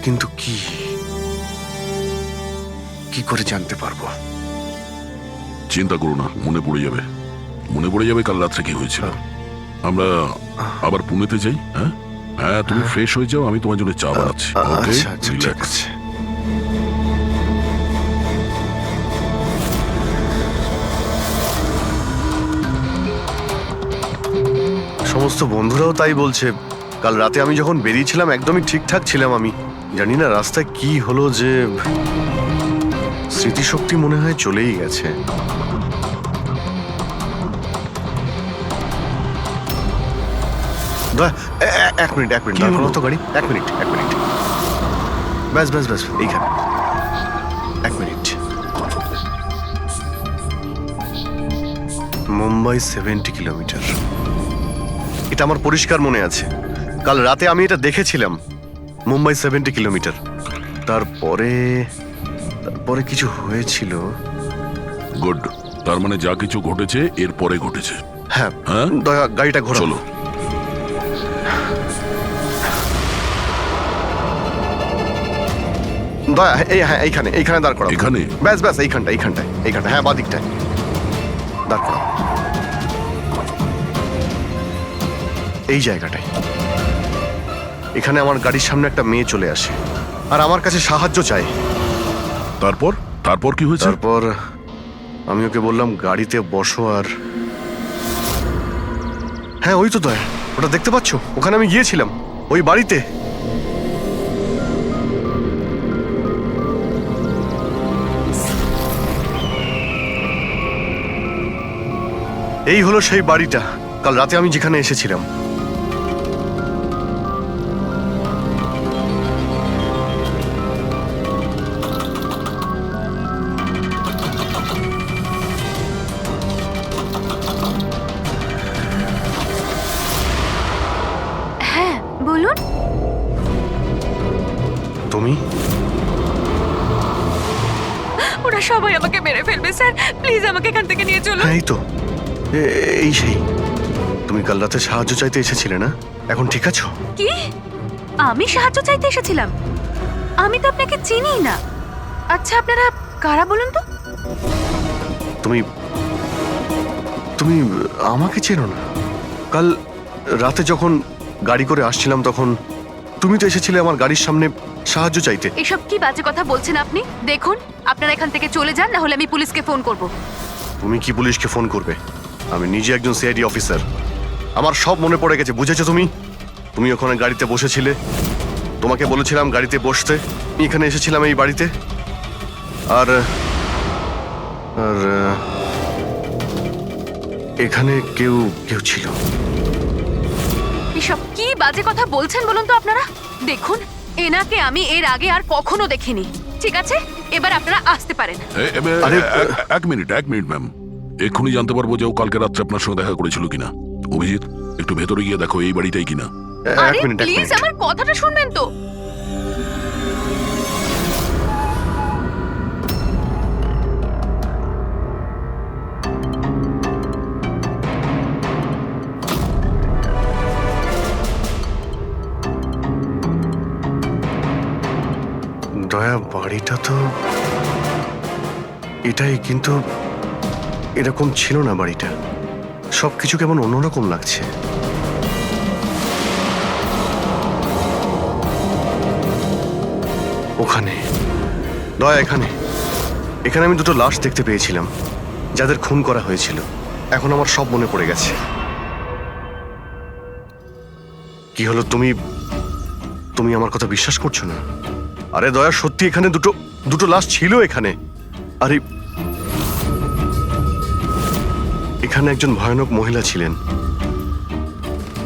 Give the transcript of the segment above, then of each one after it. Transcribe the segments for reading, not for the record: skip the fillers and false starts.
কিন্তু কি কি করে জানতে পারবো? চিন্তা করো না, মনে পড়ে যাবে কাল রাত্রে কি হয়েছিল। আমরা আবার পুনেতে যাই। হ্যাঁ হ্যাঁ, তুমি ফ্রেশ হয়ে যাও, আমি তোমার জন্য চা বানাচ্ছি। ওকে, আচ্ছা আচ্ছা, ঠিক রিল্যাক্স। আছে। সমস্ত বন্ধুরাও তাই বলছে। কাল রাতে আমি যখন বেরিয়েছিলাম একদমই ঠিকঠাক ছিলাম। আমি জানি না রাস্তায় কি হলো, যে স্মৃতিশক্তি মনে হয় চলেই গেছে। এক মিনিট দাঁড় করাও তো গাড়ি। এক মিনিট ব্যাস এইখানে। এক মিনিট। মুম্বাই 70 কিলোমিটার, এটা আমার পরিষ্কার মনে আছে। কাল রাতে আমি এটা দেখেছিলাম, মুম্বাই 70 কিলোমিটার। তারপরে কিছু হয়েছিল। গুড, তার মানে যা কিছু ঘটেছে এরপরে ঘটেছে। হ্যাঁ হ্যাঁ, দয়া গাড়িটা ঘোরাও। চলো। দয়া হ্যাঁ এইখানে দাঁড় করাও। এখানে? ব্যাস এইখানটায়। হ্যাঁ, বাদিকটায় দাঁড় করাও। এই জায়গাটায়। এখানে আমার গাড়ির সামনে একটা মেয়ে চলে আসে আর আমার কাছে সাহায্য চায়। তারপর কি হয়েছে? তারপর আমি ওকে বললাম গাড়িতে বসো। আর হ্যাঁ, ওই তো দয়া, ওটা দেখতে পাচ্ছ? ওখানে আমি গিয়েছিলাম, ওই বাড়িতে। এই হলো সেই বাড়িটা কাল রাতে আমি যেখানে এসেছিলাম। হ্যাঁ বলুন। তুমি? ওরা সবাই আমাকে মেরে ফেলবে স্যার, প্লিজ আমাকে এখান থেকে নিয়ে চলুন। হ্যাঁ, এই তো এই সেই। তুমি কাল রাতে সাহায্য চাইতে এসেছিলে না? এখন ঠিক আছো? কি? আমি সাহায্য চাইতে এসেছিলাম? আমি তো আপনাকে চিনিই না। আচ্ছা আপনারা কারা বলুন তো? তুমি আমাকে চেনো না? কাল রাতে যখন গাড়ি করে আসছিলাম তখন তুমি তো এসেছিলে আমার গাড়ির সামনে সাহায্য চাইতে। এসব কি বাজে কথা বলছেন আপনি? দেখুন, আপনারা এখান থেকে চলে যান, না হলে আমি পুলিশকে ফোন করব। তুমি কি পুলিশকে ফোন করবে? আমি নিজে একজন সিআইডি অফিসার, আমার সব মনে পড়ে গেছে। বুঝেছো তুমি? তুমি ওখানে গাড়িতে বসেছিলে, তোমাকে বলেছিলাম গাড়িতে বসতে। আমি এখানে এসেছিলাম এই বাড়িতে, আর আর এখানে কেউ ছিল। এসব কি বাজে কথা বলছেন বলুন তো আপনারা? দেখুন, এনাকে আমি এর আগে আর কখনো দেখিনি। ঠিক আছে, এবার আপনারা আসতে পারেন। আরে, এক মিনিট ম্যাম, এক্ষুনি জানতে পারবো যে ও কালকে রাত্রে আপনার সঙ্গে দেখা করেছিল কিনা। অভিজিৎ, একটু ভেতরে গিয়ে দেখো এই বাড়িটাই কিনা। আরে এক মিনিট প্লিজ আমার কথাটা শুনবেন তো। দয়া, বাড়িটা তো এটাই, কিন্তু এরকম ছিল না বাড়িটা। সবকিছু কেমন অন্যরকম লাগছে। ওখানে দয়া, এখানে আমি দুটো লাশ দেখতে পেয়েছিলাম, যাদের খুন করা হয়েছিল। এখন আমার সব মনে পড়ে গেছে। কি হলো, তুমি আমার কথা বিশ্বাস করছো না? আরে দয়া, সত্যি এখানে দুটো লাশ ছিল এখানে। আরে এখানে একজন ভয়ানক মহিলা ছিলেন,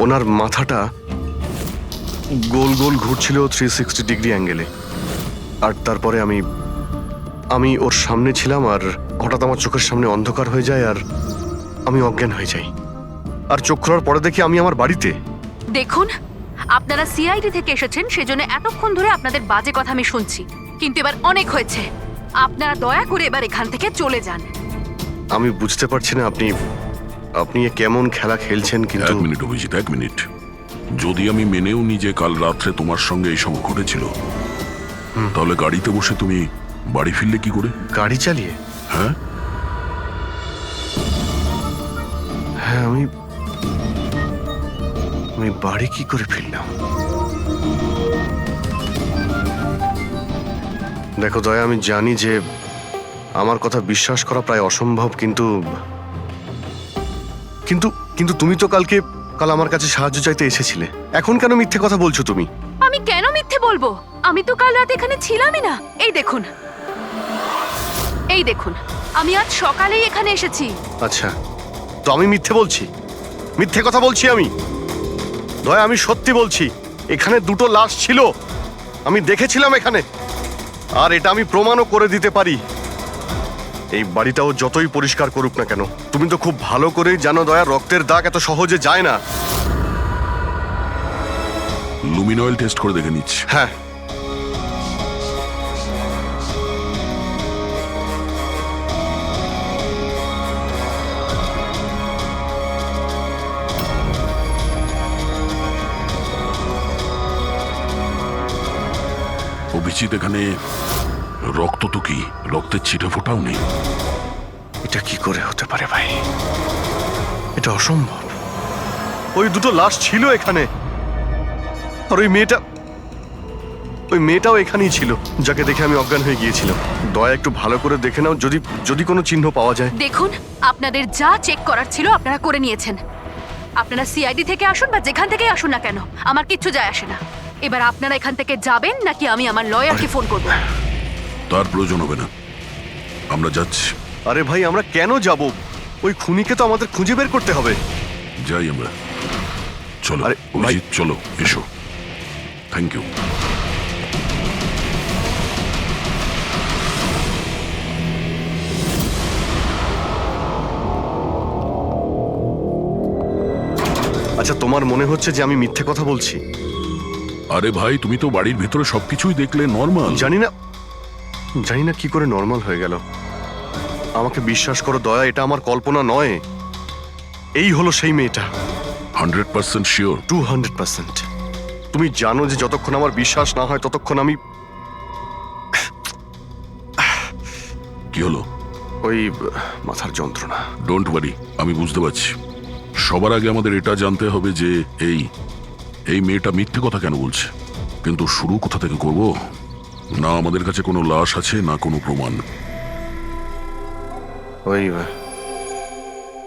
ওনার মাথাটা গোল গোল ঘুরছিল 360 ডিগ্রি অ্যাঙ্গেলে। আর তারপরে আমি ওর সামনে ছিলাম, আর হঠাৎ আমার চোখের সামনে অন্ধকার হয়ে যায় আর আমি অজ্ঞান হয়ে যাই। আর চোখ খোলার পরে দেখি আমি আমার বাড়িতে। দেখুন, আপনারা সিআইডি থেকে এসেছেন, সেজন্য এতক্ষণ ধরে আপনাদের বাজে কথা আমি শুনছি, কিন্তু এবার অনেক হয়েছে। আপনারা দয়া করে এবার এখান থেকে চলে যান। আমি বুঝতে পারছি না আপনি এ কেমন খেলা খেলছেন, কিন্তু এক মিনিট অভিজিৎ, এক মিনিট। যদি আমি মেনেও নিই যে কাল রাত্রে তোমার সঙ্গে এই সব ঘটেছিল, তাহলে গাড়িতে বসে তুমি বাড়ি ফিরলে কি করে? গাড়ি চালিয়ে? হ্যাঁ, হ্যাঁ, আমি বাড়ি কি করে ফিরলাম? দেখো দয়া, আমি জানি যে আমার কথা বিশ্বাস করা প্রায় অসম্ভব, কিন্তু কিন্তু কিন্তু তুমি তো কাল আমার কাছে সাহায্য চাইতে এসেছিলে। এখন কেন মিথ্যে কথা বলছো তুমি? আমি কেন মিথ্যে বলবো? আমি তো কাল রাতে এখানে ছিলামই না। এই দেখুন, এই দেখুন, আমি আজ সকালেই এখানে এসেছি। আচ্ছা, তো আমি মিথ্যে বলছি? মিথ্যে কথা বলছি আমি? দয়া, আমি সত্যি বলছি, এখানে দুটো লাশ ছিল, আমি দেখেছিলাম এখানে, আর এটা আমি প্রমাণও করে দিতে পারি। এই বাড়িটাও যতই পরিষ্কার করুক না কেন, তুমি তো খুব ভালো করেই জানো দয়া, রক্তের দাগ এত সহজে যায় না। লুমিনয়েল টেস্ট করে দেখে নিচ্ছি। হ্যাঁ, অভিজিৎ, এখানে রক্ত তো কি, রক্তের ছিটে ফোটাও নেই। এটা কি করে হতে পারে ভাই? এটা অসম্ভব। ওই দুটো লাশ ছিল এখানে, আর ওই মেয়েটাও এখানেই ছিল, যাকে দেখে আমি অজ্ঞান হয়ে গিয়েছিলাম। দয়া, একটু ভালো করে দেখে নাও, যদি কোনো চিহ্ন পাওয়া যায়। দেখুন, আপনাদের যা চেক করার ছিল আপনারা করে নিয়েছেন। আপনারা সিআইডি থেকে আসুন বা যেখান থেকে আসুন না কেন, আমার কিচ্ছু যায় আসে না। এবার আপনারা এখান থেকে যাবেন নাকি আমি আমার লয়ারকে ফোন করব? তার প্রয়োজন হবে না, আমরা যাচ্ছি। আরে ভাই, আমরা কেন যাব? ওই খুনিকে তো আমাদের খুঁজে বের করতে হবে। যাই আমরা, চলো। আরে, ভাই। অভিজিৎ, চলো, এসো। Thank you. আচ্ছা, তোমার মনে হচ্ছে যে আমি মিথ্যে কথা বলছি? আরে ভাই, তুমি তো বাড়ির ভেতরে সবকিছুই দেখলে, নর্মাল। জানি না কি করে নর্মাল হয়ে গেল। আমাকে বিশ্বাস করো দয়া, এটা আমার কল্পনা নয়। এই হলো সেই মেয়েটা। 100% শিওর? 200%। তুমি জানো যে যতক্ষণ আমার বিশ্বাস না হয় ততক্ষণ আমি কি হলো? ওই মাথার যন্ত্রণা। ডোন্ট ওয়ারি, আমি বুঝতে পারছি। সবার আগে আমাদের এটা জানতে হবে যে এই মেয়েটা মিথ্যে কথা কেন বলছে। কিন্তু শুরু কোথা থেকে করব? না আমাদের কাছে কোনো লাশ আছে, না কোনো প্রমাণ।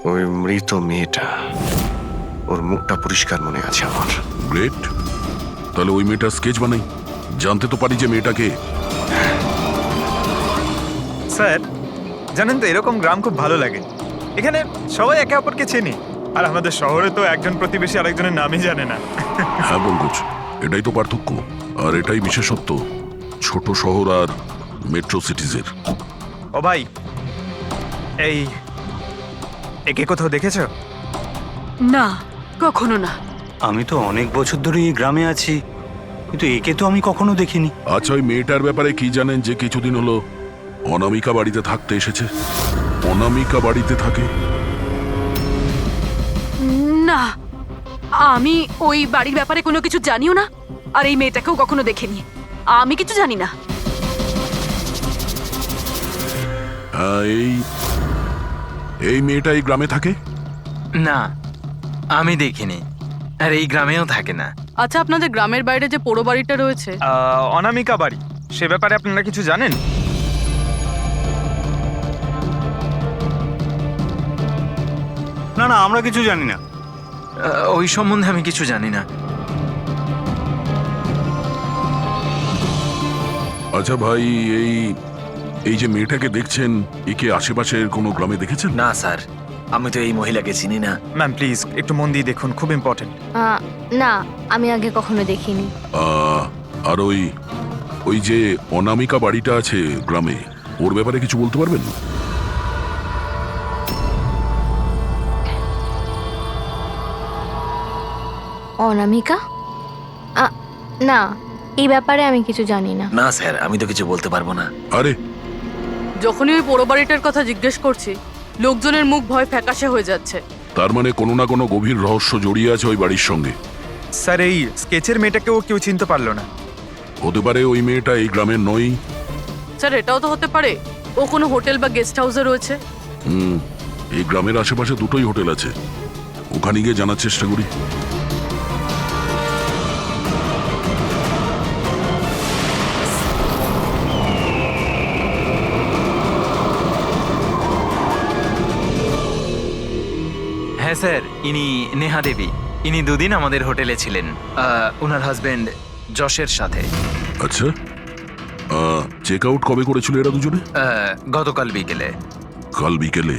ওই মৃত মেয়েটা, ওর মুখটা পরিষ্কার মনে আছে আমার। গ্রেট, তাহলে ওই মেয়েটার স্কেচ বানাই, জানতে তো পারি যে মেয়েটাকে। স্যার, জানেন তো এরকম গ্রাম খুব ভালো লাগে। এখানে সবাই একে অপরকে চেনে, আর আমাদের শহরে তো একজন প্রতিবেশী আরেকজনের নামই জানে না। হ্যাঁ পঙ্কজ, এটাই তো পার্থক্য, আর এটাই বিশেষত্ব ছোট শহর আর মেট্রো সিটিজের। ও ভাই, একে কোথাও দেখেছো? না, কখনো না। আমি তো অনেক বছর ধরে এই গ্রামে আছি, কিন্তু একে তো আমি কখনো দেখিনি। আচ্ছা, ওই মেয়েটার ব্যাপারে কি জানেন যে কিছুদিন হলো অনামিকা বাড়িতে থাকতে এসেছে? অনামিকা বাড়িতে থাকে? না, আমি ওই বাড়ির ব্যাপারে কোনো কিছু জানিও না, আর এই মেয়েটাকেও কখনো দেখিনি। আমি কিছু জানি না। হ্যাঁ, এই মেয়েটা এই গ্রামে থাকে? না, আমি দেখিনি, আর এই গ্রামেও থাকে না। আচ্ছা, আপনাদের গ্রামের বাইরে যে পোড়ো বাড়িটা রয়েছে, অনামিকা বাড়ি, সে ব্যাপারে আপনারা কিছু জানেন? না না, আমরা কিছু জানি না। ওই সম্বন্ধে আমি কিছু জানি না। আচ্ছা ভাই, এই যে মেয়েটাকে দেখছেন, একে আশেপাশের কোনো গ্রামে দেখেছেন? না স্যার, আমি তো এই মহিলাকে চিনি না। ম্যাম প্লিজ একটু মন দিয়ে দেখুন, খুব ইম্পর্টেন্ট। না, আমি আগে কখনো দেখিনি। আর ওই যে অনামিকা বাড়িটা আছে গ্রামে, ওর ব্যাপারে কিছু বলতে পারবেন? অনামিকা? না, এই ব্যাপারে আমি কিছু জানি না। না স্যার, আমি তো কিছু বলতে পারবো না। আরে, যখনই ওই পোড়ো বাড়িটার কথা জিজ্ঞেস করছি, লোকজনের মুখ ভয় ফ্যাকাশে হয়ে যাচ্ছে। তার মানে কোনো না কোনো গভীর রহস্য জড়িয়ে আছে ওই বাড়ির সঙ্গে। স্যার, এই স্কেচের মেয়েটাকেও কেউ চিনতে পারলো না। হতে পারে ওই মেয়েটা এই গ্রামের নয়। স্যার এটাও তো হতে পারে ও কোনো হোটেল বা গেস্ট হাউসে রয়েছে। এই গ্রামের আশেপাশে দুটোই হোটেল আছে, ওখানে গিয়ে জানার চেষ্টা করি। হ্যাঁ স্যার, ইনি নেহা দেবী। ইনি দুদিন আমাদের হোটেলে ছিলেন ওনার হাজবেন্ড যশের সাথে। আচ্ছা, চেক আউট কবে করেছিল এরা দুজনে? গতকাল বিকেলে। কাল বিকেলে?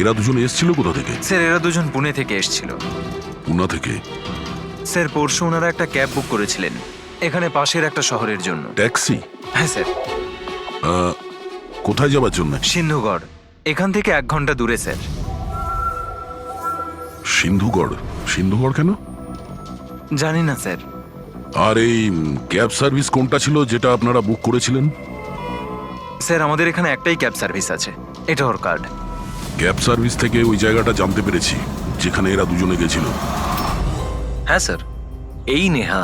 এরা দুজনে এসেছিল কোথা থেকে? স্যার এরা দুজন পুনে থেকে এসেছিল। পুনা থেকে? স্যার পরশু ওনারা একটা ক্যাব বুক করেছিলেন এখানে পাশের একটা শহরের জন্য। ট্যাক্সি? হ্যাঁ স্যার। কোথায় যাবার জন্য? সিন্ধুগড়, এখান থেকে 1 ঘন্টা দূরে স্যার। সিন্ধুগড়? সিন্ধুগড় কেন? জানি না স্যার। আর এই ক্যাব সার্ভিস কোনটা ছিল যেটা আপনারা বুক করেছিলেন? স্যার আমাদের এখানে একটাই ক্যাব সার্ভিস আছে, এটা ওর কার্ড। ক্যাব সার্ভিস থেকে ওই জায়গাটা জানতে পেরেছি যেখানে এরা দুজনে গেছিল। হ্যাঁ স্যার, এই নেহা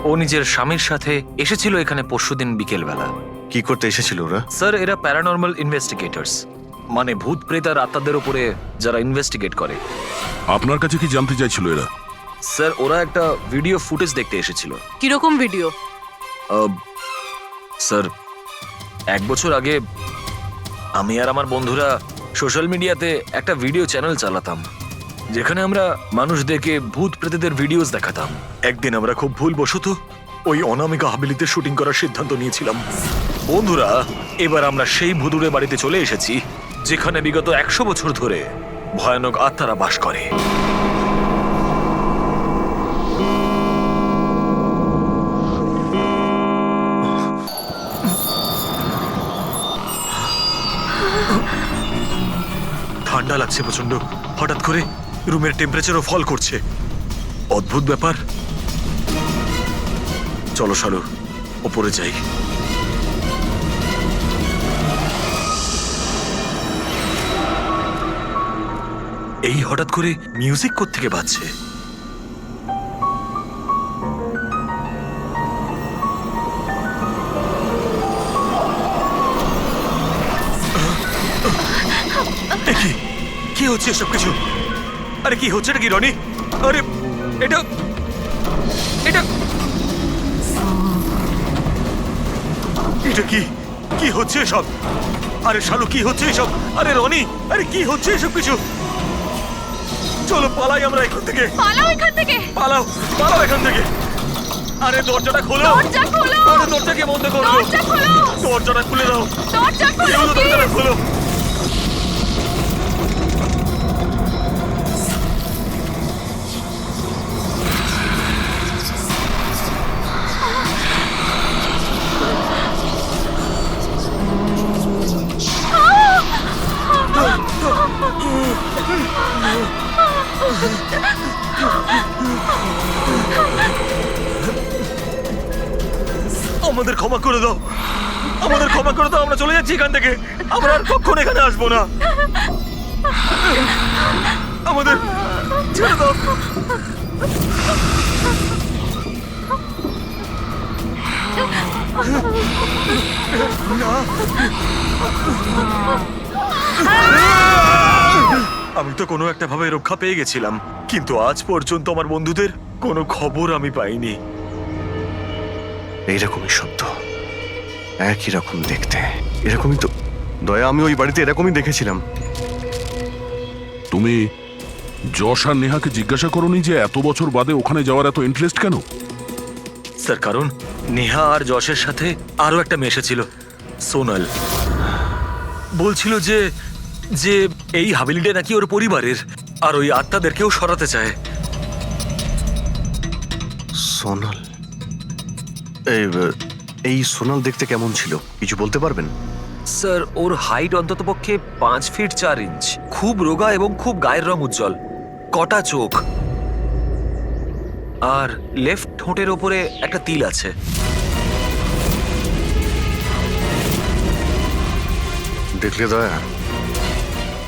ও নিজের স্বামীর সাথে এসেছিল এখানে পরশুদিন বিকেলবেলা। কি করতে এসেছিল ওরা? স্যার এরা প্যারানর্মাল ইনভেস্টিগেটরস, মানে ভূত প্রেত আর আত্মাদের উপরে যারা ইনভেস্টিগেট করে। আপনার কাছে কি জানতে চাইছিল এরা? স্যার ওরা একটা ভিডিও ফুটেজ দেখতে এসেছিল। কিরকম ভিডিও? স্যার 1 বছর আগে আমি আর আমার বন্ধুরা সোশ্যাল মিডিয়াতে একটা ভিডিও চ্যানেল চালাতাম যেখানে আমরা মানুষদেরকে ভূত প্রেতদের ভিডিওস দেখাতাম। একদিন আমরা খুব ভুলবশত ওই অনামিকা হাভেলিতে শুটিং করার সিদ্ধান্ত নিয়েছিলাম। বন্ধুরা, এবার আমরা সেই ভুতুড়ে বাড়িতে চলে এসেছি যেখানে বিগত 100 বছর ধরে ভয়ানক আত্মারা বাস করে। ঠান্ডা লাগছে প্রচন্ড, হঠাৎ করে রুমের টেম্পারেচারও ফল করছে। অদ্ভুত ব্যাপার। চলো শালু, ওপরে যাই। এই হঠাৎ করে মিউজিক কোত্থেকে বাজছে? কি হচ্ছে সব কিছু? আরে কি হচ্ছে নাকি রনি? আরে এটা এটা এটা কি কি হচ্ছে সব? আরে শালু কি হচ্ছে এসব? আরে রনি, আরে কি হচ্ছে এসব কিছু? চলো পালাই আমরা এখান থেকে। পালাও এখান থেকে। পালাও, পালাও এখান থেকে। আরে দরজাটা খোলো। দরজা খোলো। আরে দরজাকে বন্ধ করো। দরজা খোলো। দরজাটা খুলে দাও। দরজা খোলো। কেউ তো দরজাটা খোলো। আমাদের ক্ষমা করে দাও, আমাদের ক্ষমা করে দাও। আমরা চলে যাচ্ছি এখান থেকে। আমরা আর কখনো এখানে আসবো না। আমাদের ছেড়ে দাও। আমি তো কোনো একটা ভাবে রক্ষা পেয়ে গেছিলাম, কিন্তু আজ পর্যন্ত আমার বন্ধুদের কোনো খবর আমি পাইনি। এইরকমই শব্দ, একই রকম দেখতে, এরকমই তো। দয়া, আমি ওই বাড়িতে এরকমই দেখেছিলাম। তুমি যশ আর নেহাকে জিজ্ঞাসা করোনি যে এত বছর বাদে ওখানে যাওয়ার এত ইন্টারেস্ট কেন? স্যার কারণ নেহা আর যশের সাথে আরো একটা মেয়ে এসেছিল, সোনাল। বলছিল যে যে এই হাভেলিটা নাকি ওর পরিবারের, আর ওই আত্মাদেরকেও সরাতে চায়। সোনাল? এই সোনাল দেখতে কেমন ছিল কিছু বলতে পারবেন? স্যার ওর হাইট অন্ততপক্ষে 5 ফিট 4 ইঞ্চ, খুব রোগা এবং খুব গায়ের রং উজ্জ্বল, কটা চোখ, আর লেফট ঠোঁটের ওপরে একটা তিল আছে। দেখলে দয়া,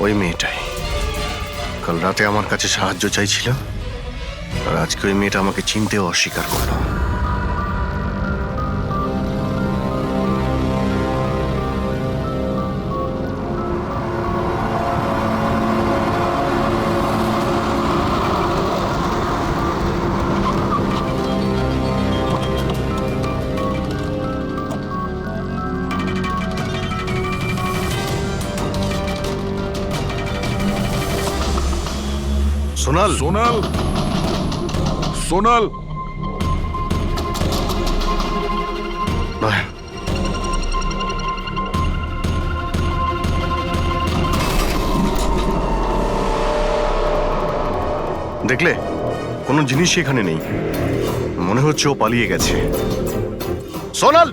ওই মেয়েটাই কাল রাতে আমার কাছে সাহায্য চাইছিল, আর আজকে ওই মেয়েটা আমাকে চিনতেও অস্বীকার করলো। সোনাল সোনাল সোনাল নয়, দেখলে কোনো জিনিসই এখানে নেই, মনে হচ্ছে ও পালিয়ে গেছে। সোনাল,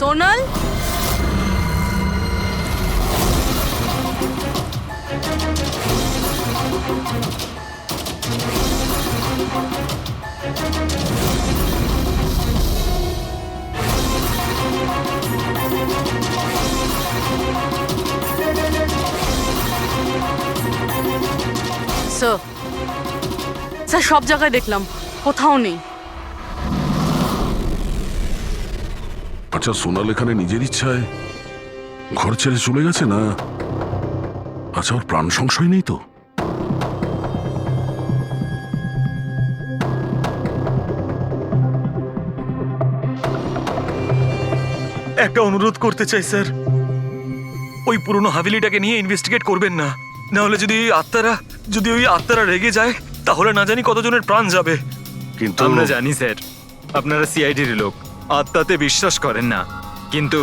সোনাল, স্যার, স্যার সব জায়গায় দেখলাম, কোথাও নেই। আচ্ছা, সোনাল এখানে নিজের ইচ্ছায় ঘর ছেড়ে চলে গেছে না? আচ্ছা, ওর প্রাণ সংশয় নেই তো? একটা অনুরোধ করতে চাই স্যার, ওই পুরনো হাভেলিটাকে নিয়ে ইনভেস্টিগেট করবেন না। না হলে যদি ওই আত্মারা রেগে যায়, তাহলে না জানি কতজনের প্রাণ যাবে। কিন্তু আমরা জানি স্যার, আপনারা সিআইডির লোক, আত্মাতে বিশ্বাস করেন না, কিন্তু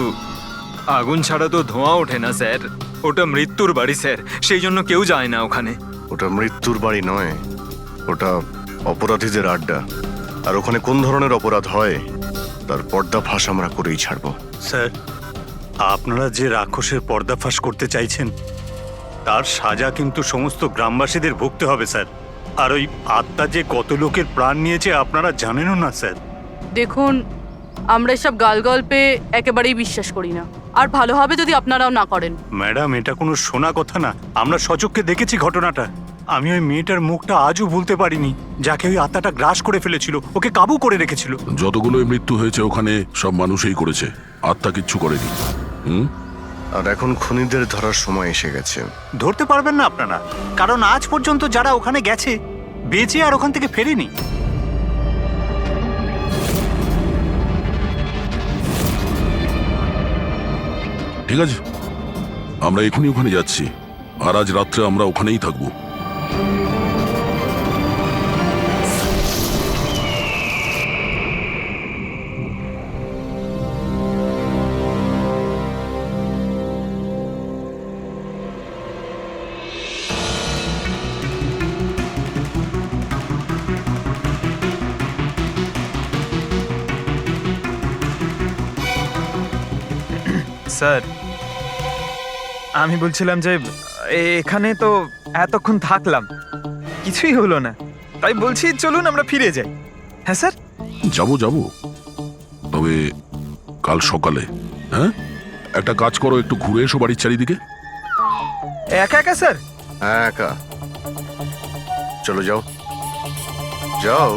আগুন ছাড়া তো ধোঁয়া ওঠে না স্যার। ওটা মৃত্যুর বাড়ি স্যার, সেই জন্য কেউ যায় না ওখানে। ওটা মৃত্যুর বাড়ি নয়, ওটা অপরাধীদের আড্ডা। আর ওখানে কোন ধরনের অপরাধ হয় তার পর্দাফাঁস আমরা করেই ছাড়বো। স্যার, আপনারা যে রাক্ষসের পর্দাফাঁস করতে চাইছেন তার সাজা কিন্তু সমস্ত গ্রামবাসীদের ভুগতে হবে স্যার। আর ওই আত্মা যে কত লোকের প্রাণ নিয়েছে আপনারা জানেনও না স্যার। দেখুন, আমরা এসব গালগল্পে একেবারেই বিশ্বাস করি না, আর ভালো হবে যদি আপনারাও না করেন। ম্যাডাম, এটা কোনো শোনা কথা না, আমরা সচক্ষে দেখেছি ঘটনাটা। আমি ওই মেয়েটার মুখটা আজও ভুলতে পারিনি, যাকে ওই আত্মাটা গ্রাস করে ফেলেছিল, ওকে কাবু করে রেখেছিল। যতগুলোই মৃত্যু হয়েছে ওখানে সব মানুষই করেছে, আত্মা কিচ্ছু করেনি। আর এখন খুনিদের ধরার সময় এসে গেছে। ধরতে পারবেন না আপনারা, কারণ আজ পর্যন্ত যারা ওখানে গেছে বেঁচে আর ওখান থেকে ফেরেনি। ঠিক আছে, আমরা এখনই ওখানে যাচ্ছি, আর আজ রাত্রে আমরা ওখানেই থাকবো। স্যার, আমি বলছিলাম যে এখানে তো এতক্ষণ থাকলাম, কিছুই হলো না, তাই বলছি চলুন আমরা ফিরে যাই। হ্যাঁ স্যার। যাবো, তবে কাল সকালে। হ্যাঁ, একটা কাজ করো, একটু ঘুরে এসো বাড়ির চারিদিকে। একা একা স্যার? একা? চলো, যাও যাও।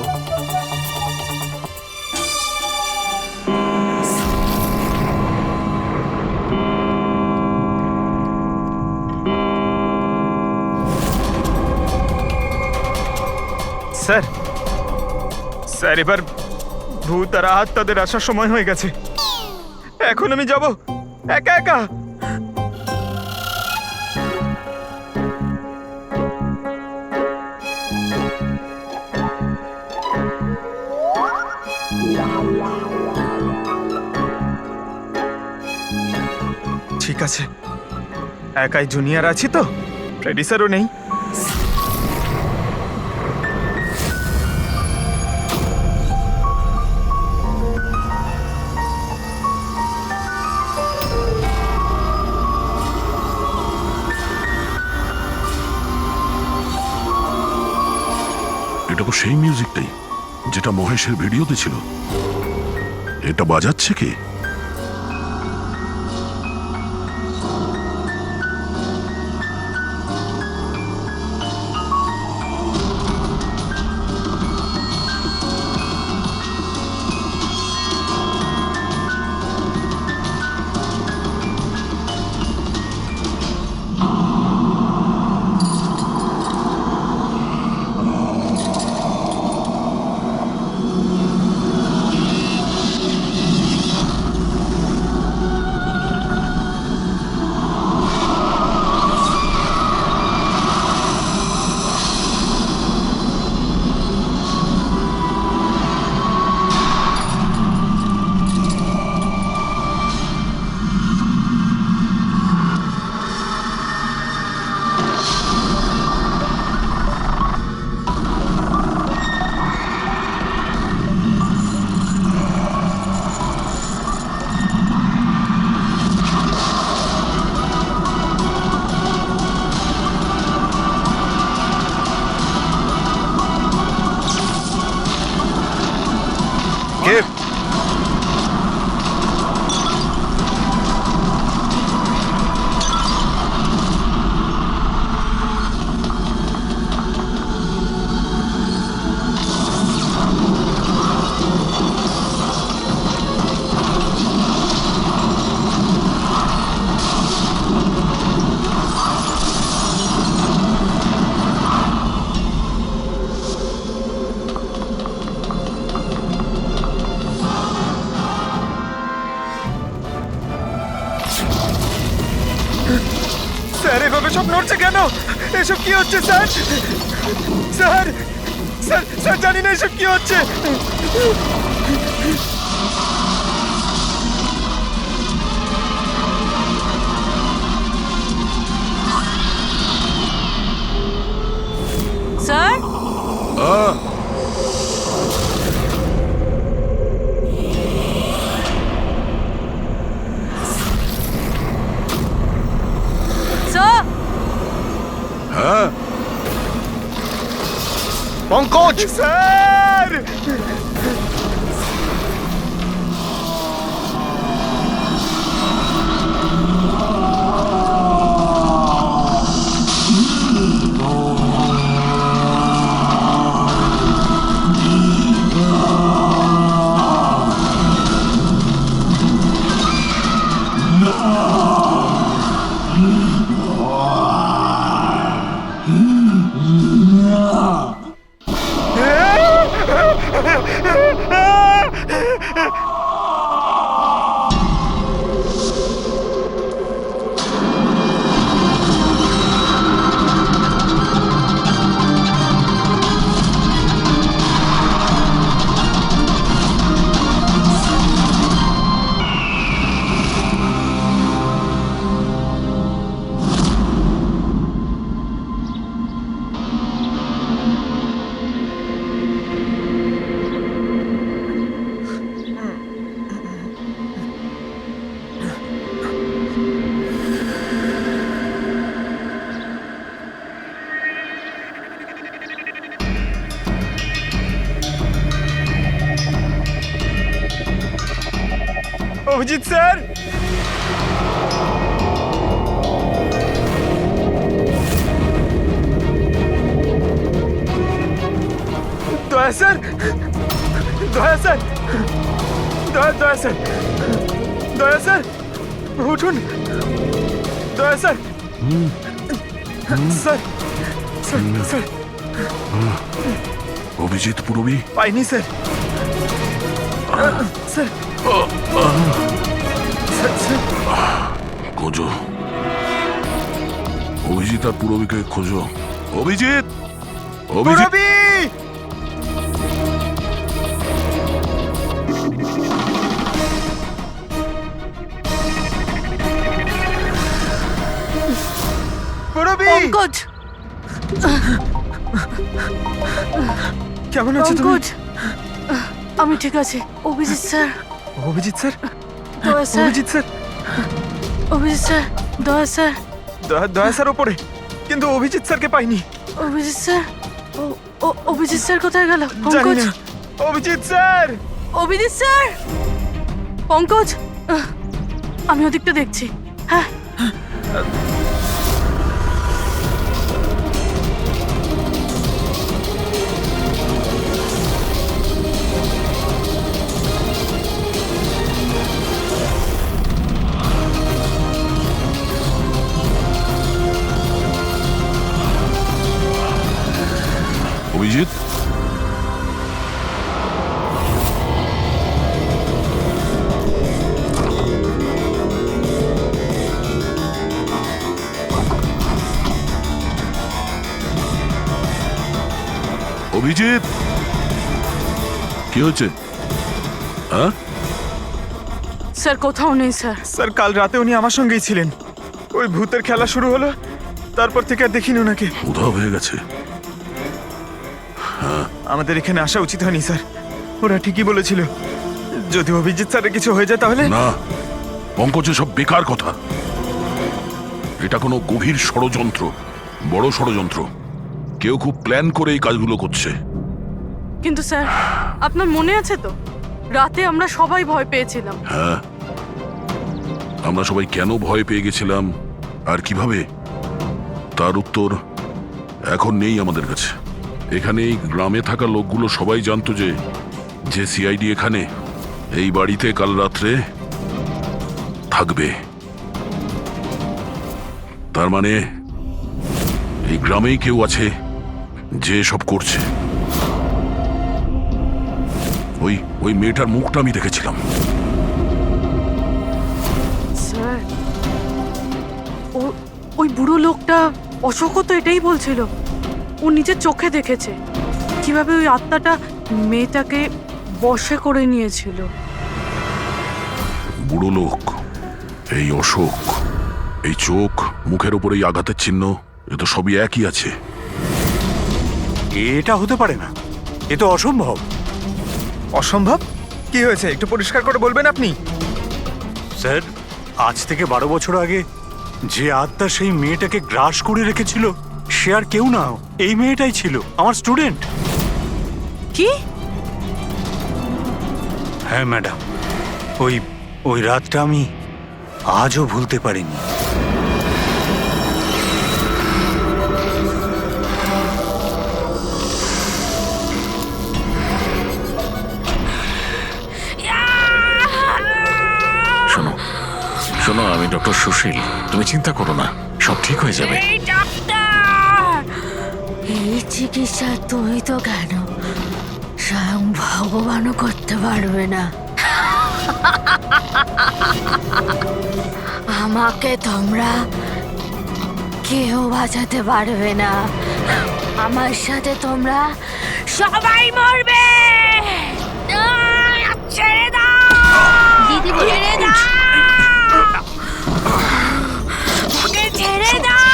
স্যার, স্যার এবার ভূত আর আত্মাদের আসার সময় হয়ে গেছে, এখন আমি যাব একা একা। ঠিক আছে, একাই জুনিয়র আছি তো, ফ্রেডি স্যারও নেই। এটা তো সেই মিউজিকটাই যেটা মহেশের ভিডিওতে ছিল। এটা বাজাচ্ছে কে? কে? স্যার এভাবে সব নড়ছে কেন? এসব কি হচ্ছে স্যার? স্যার স্যার স্যার জানি না এসব কি হচ্ছে। Sir sir Pankaj! Sir Abhijit sir, দয়া স্যার, দয়া স্যার, দয়া স্যার, দয়া স্যার, উঠুন, দয়া sir, sir sir sir Abhijit Purabi? পাইনি স্যার, স্যার স্যার স্যার খোঁজো, অভিজিৎ আর পুরবীকে খোঁজো। অভিজিৎ! অভিজিৎ! পুরবী! পুরবী! পঙ্কজ কেমন আছো তুমি? পঙ্কজ আমি ঠিক আছি। অভিজিৎ স্যার, অভিজিৎ স্যার, দয়া sir, Abhijit sir, Abhijit sir, দয়া স্যার, দয়া স্যার ওপরে, কিন্তু অভিজিৎ স্যারকে পাইনি। অভিজিৎ স্যার, অভিজিৎ স্যার কোথায় গেল? জানি পঙ্কজ, না। অভিজিৎ স্যার! অভিজিৎ স্যার, পঙ্কজ আমি ওদিকটা দেখছি। হ্যাঁ অভিজিৎ? অভিজিৎ, কি হচ্ছে? হ্যাঁ? স্যার কোথাও নেই স্যার। স্যার কাল রাতে উনি আমার সঙ্গেই ছিলেন। ওই ভূতের খেলা শুরু হলো, তারপর থেকে আর দেখিনি ওনাকে। উধাও হয়ে গেছে। আমাদের এখানে আসা উচিত হয়নি স্যার। ওরা ঠিকই বলেছিল, যদি অভিজিৎ স্যারের কিছু হয়ে যায় তাহলে। না, পঙ্কজে সব বেকার কথা। এটা কোনো গভীর ষড়যন্ত্র, বড় ষড়যন্ত্র। কেউ খুব প্ল্যান করে এই কাজগুলো করছে। কিন্তু স্যার আপনার মনে আছে তো রাতে আমরা সবাই ভয় পেয়েছিলাম। হ্যাঁ, আমরা সবাই কেন ভয় পেয়ে গেছিলাম আর কিভাবে, তার উত্তর এখন নেই আমাদের কাছে। এখানে এই গ্রামে থাকা লোকগুলো সবাই জানতো যে সিআইডি এখানে এই বাড়িতে কাল রাত্রে থাকবে। তার মানে এই গ্রামেই কেউ আছে যে সব করছে। ওই মেয়েটার মুখটা আমি দেখেছিলাম। স্যার, ওই বুড়ো লোকটা অশোকও তো এটাই বলছিল। ও নিজের চোখে দেখেছে কিভাবে ওই আত্মাটা মেয়েটাকে বশে করে নিয়েছিল। বুড়ো লোক, এই অশোক, এই চোখ, মুখের উপর এই আঘাতের চিহ্ন, এ তো সবই একই আছে। এটা হতে পারে না, এ তো অসম্ভব। অসম্ভব? কি হয়েছে একটু পরিষ্কার করে বলবেন আপনি? স্যার, আজ থেকে 12 বছর আগে যে আত্মা সেই মেয়েটাকে গ্রাস করে রেখেছিল সে আর কেউ না, এই মেয়েটাই ছিল, আমার স্টুডেন্ট। কি? হ্যাঁ ম্যাডাম, ওই রাতটা আমি আজও ভুলতে পারিনি। শোনো শোনো, আমি ডক্টর সুশীল, তুমি চিন্তা করো না, সব ঠিক হয়ে যাবে। এই ডাক্তার, এই চিকিৎসা তুমি তো কেন, স্বয়ং ভগবানও করতে পারবে না। আমাকে তোমরা কেউ বাঁচাতে পারবে না। আমার সাথে তোমরা সবাই মরবে। ছেড়ে দাও দিদি, ছেড়ে দাও, ওকে ছেড়ে দাও।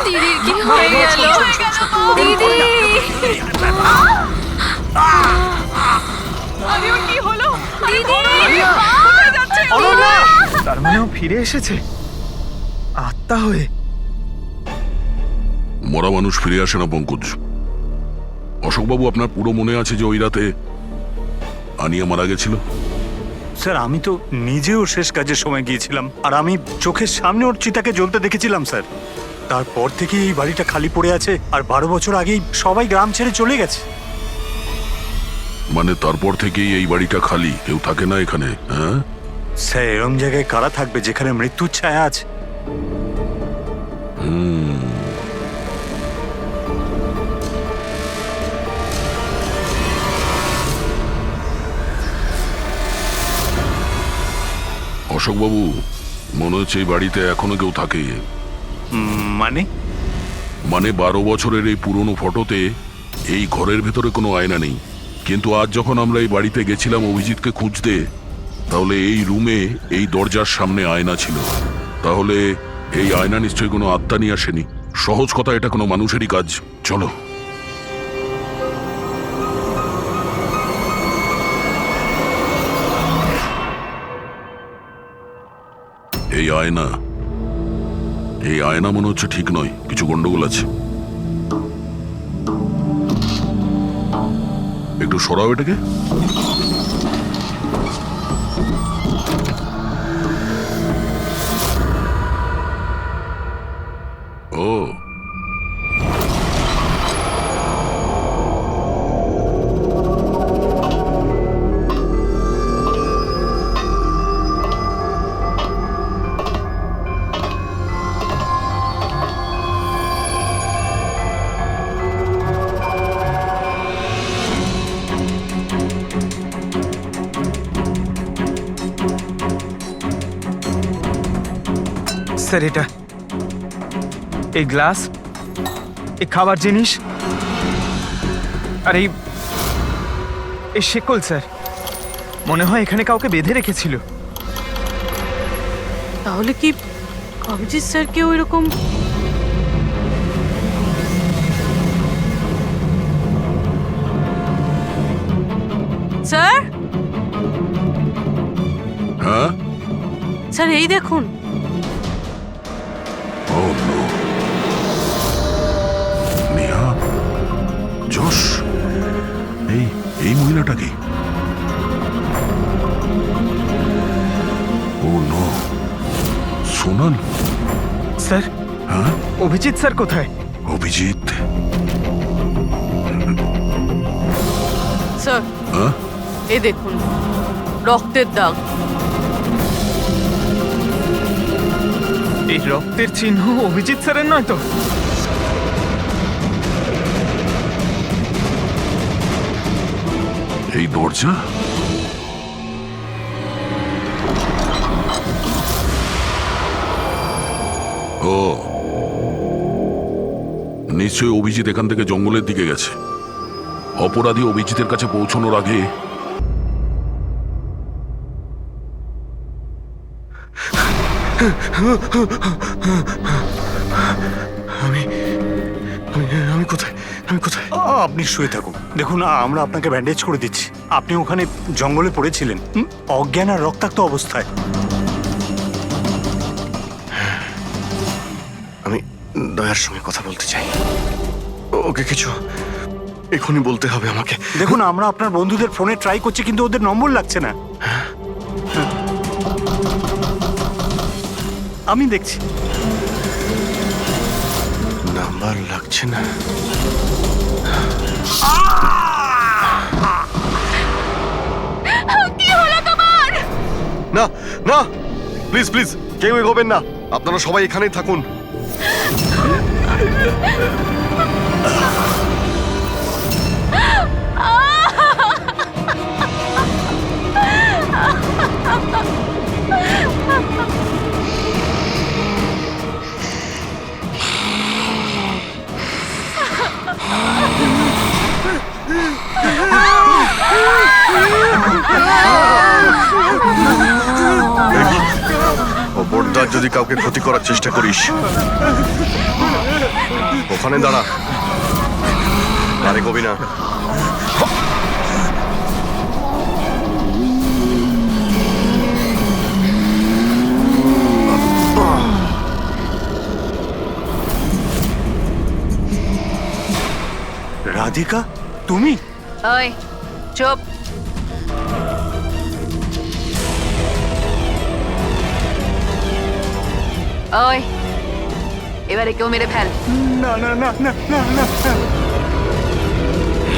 দিদির কি হয়ে গেল? দিদি, কি হলো? দিদি, তার মানে ও ফিরে এসেছে আত্মা হয়ে। মরা মানুষ ফিরে আসে না পঙ্কজ। অশোকবাবু, আপনার পুরো মনে আছে যে ওই রাতে আনিয়া মারা গেছিল? স্যার, আমি তো নিজেও শেষ কাজের সময় গিয়েছিলাম, আর আমি চোখের সামনে ওর চিতাকে জ্বলতে দেখেছিলাম স্যার। তারপর থেকে এই বাড়িটা খালি পড়ে আছে, আর 12 বছর আগেই সবাই গ্রাম ছেড়ে চলে গেছে। মানে তারপর থেকেই এই বাড়িটা খালি, কেউ থাকে না এখানে? হ্যাঁ স্যার, এরম জায়গায় কারা থাকবে যেখানে মৃত্যুর ছায়া আছে? অশোকবাবু, মনে হচ্ছে এই বাড়িতে এখনো কেউ থাকে। মানে? মানে 12 বছরের এই পুরনো ফটোতে এই ঘরের ভেতরে কোনো আয়না নেই, কিন্তু আজ যখন আমরা এই বাড়িতে গেছিলাম অভিজিৎকে খুঁজতে, তাহলে এই রুমে এই দরজার সামনে আয়না ছিল। তাহলে এই আয়না নিশ্চয়ই কোনো আত্মা নিয়ে আসেনি। সহজ কথা, এটা কোনো মানুষেরই কাজ। চলো। এই আয়না মনে হচ্ছে ঠিক নয়, কিছু গন্ডগোল আছে। একটু সরাও এটাকে। ও, স্যার, এটা এই গ্লাস, এই খাবার জিনিস, আর এই শেকল স্যার, মনে হয় এখানে কাউকে বেঁধে রেখেছিল। তাহলে কি অভিজিৎ স্যার কেউ এরকম? স্যার, হ্যাঁ, স্যার এই দেখুন। ও নো, নেহা, যশ, এই মহিলাটাকে? ও নো, সোনাল। স্যার, হ্যাঁ, অভিজিৎ স্যার কোথায়? অভিজিৎ। স্যার, হ্যাঁ, এই দেখুন রক্তের দাগ। এই রক্তের চিহ্ন অভিজিৎ স্যারের নয় তো? এই দরজা? ও, নিশ্চয়ই অভিজিৎ এখান থেকে জঙ্গলের দিকে গেছে। অপরাধী অভিজিতের কাছে পৌঁছানোর আগে আমি আমি আমি কোথায় আমি কোথায় আপনি শুয়ে থাকুন। দেখুন, আমরা আপনাকে ব্যান্ডেজ করে দিচ্ছি। আপনি ওখানে জঙ্গলে পড়েছিলেন, অজ্ঞান আর রক্তাক্ত অবস্থায়। আমি দয়ার সঙ্গে কথা বলতে চাই। ওকে কিছু এখনই বলতে হবে আমাকে। দেখুন, আমরা আপনার বন্ধুদের ফোনে ট্রাই করছি, কিন্তু ওদের নম্বর লাগছে না। আমি দেখছি। নাম্বার লাগছে না। কি হলো তোমার? না না, প্লিজ প্লিজ কেউ এগোবেন না, আপনারা সবাই এখানেই থাকুন। খবরদার যদি কাউকে ক্ষতি করার চেষ্টা করিস, ওখানে দাঁড়া, আরে কবি না। রাধিকা, তুমি? ওই চুপ। ওই এবারে কেউ মেরে ফেল। না না না না না না না।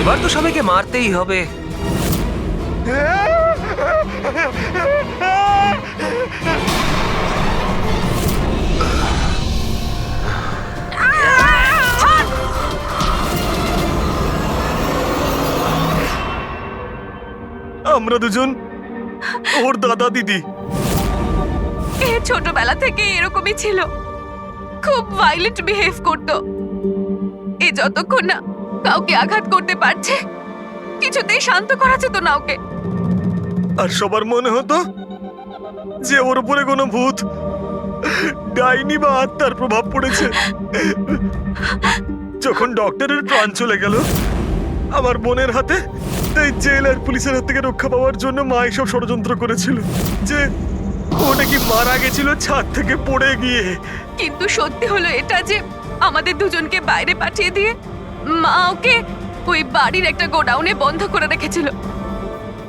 এবার তো সবাইকে মারতেই হবে। আমরা দুজন ওর দাদা দিদি। এ ছোটবেলা থেকে এরকমই ছিল, খুব ভাইলেন্ট বিহেভ করত। এ যতক্ষণ না কাউকে আঘাত করতে পারছে, কিছুতেই শান্ত করা যেত না ওকে। আর সবার মনে হতো যে ওর উপরে কোনো ভূত, ডাইনি বা আত্মার প্রভাব পড়েছে। যখন ডক্টরের প্রাণ চলে গেল আমার বোনের হাতে, তাই জেল আর পুলিশের হাত থেকে রক্ষা পাওয়ার জন্য মা এসব ষড়যন্ত্র করেছিল যে ও নাকি মারা গেছিল ছাদ থেকে পড়ে গিয়ে। কিন্তু সত্যি হলো এটা যে আমাদের দুজনকে বাইরে পাঠিয়ে দিয়ে মা ওকে ওই বাড়ির একটা গোডাউনে বন্ধ করে রেখেছিল।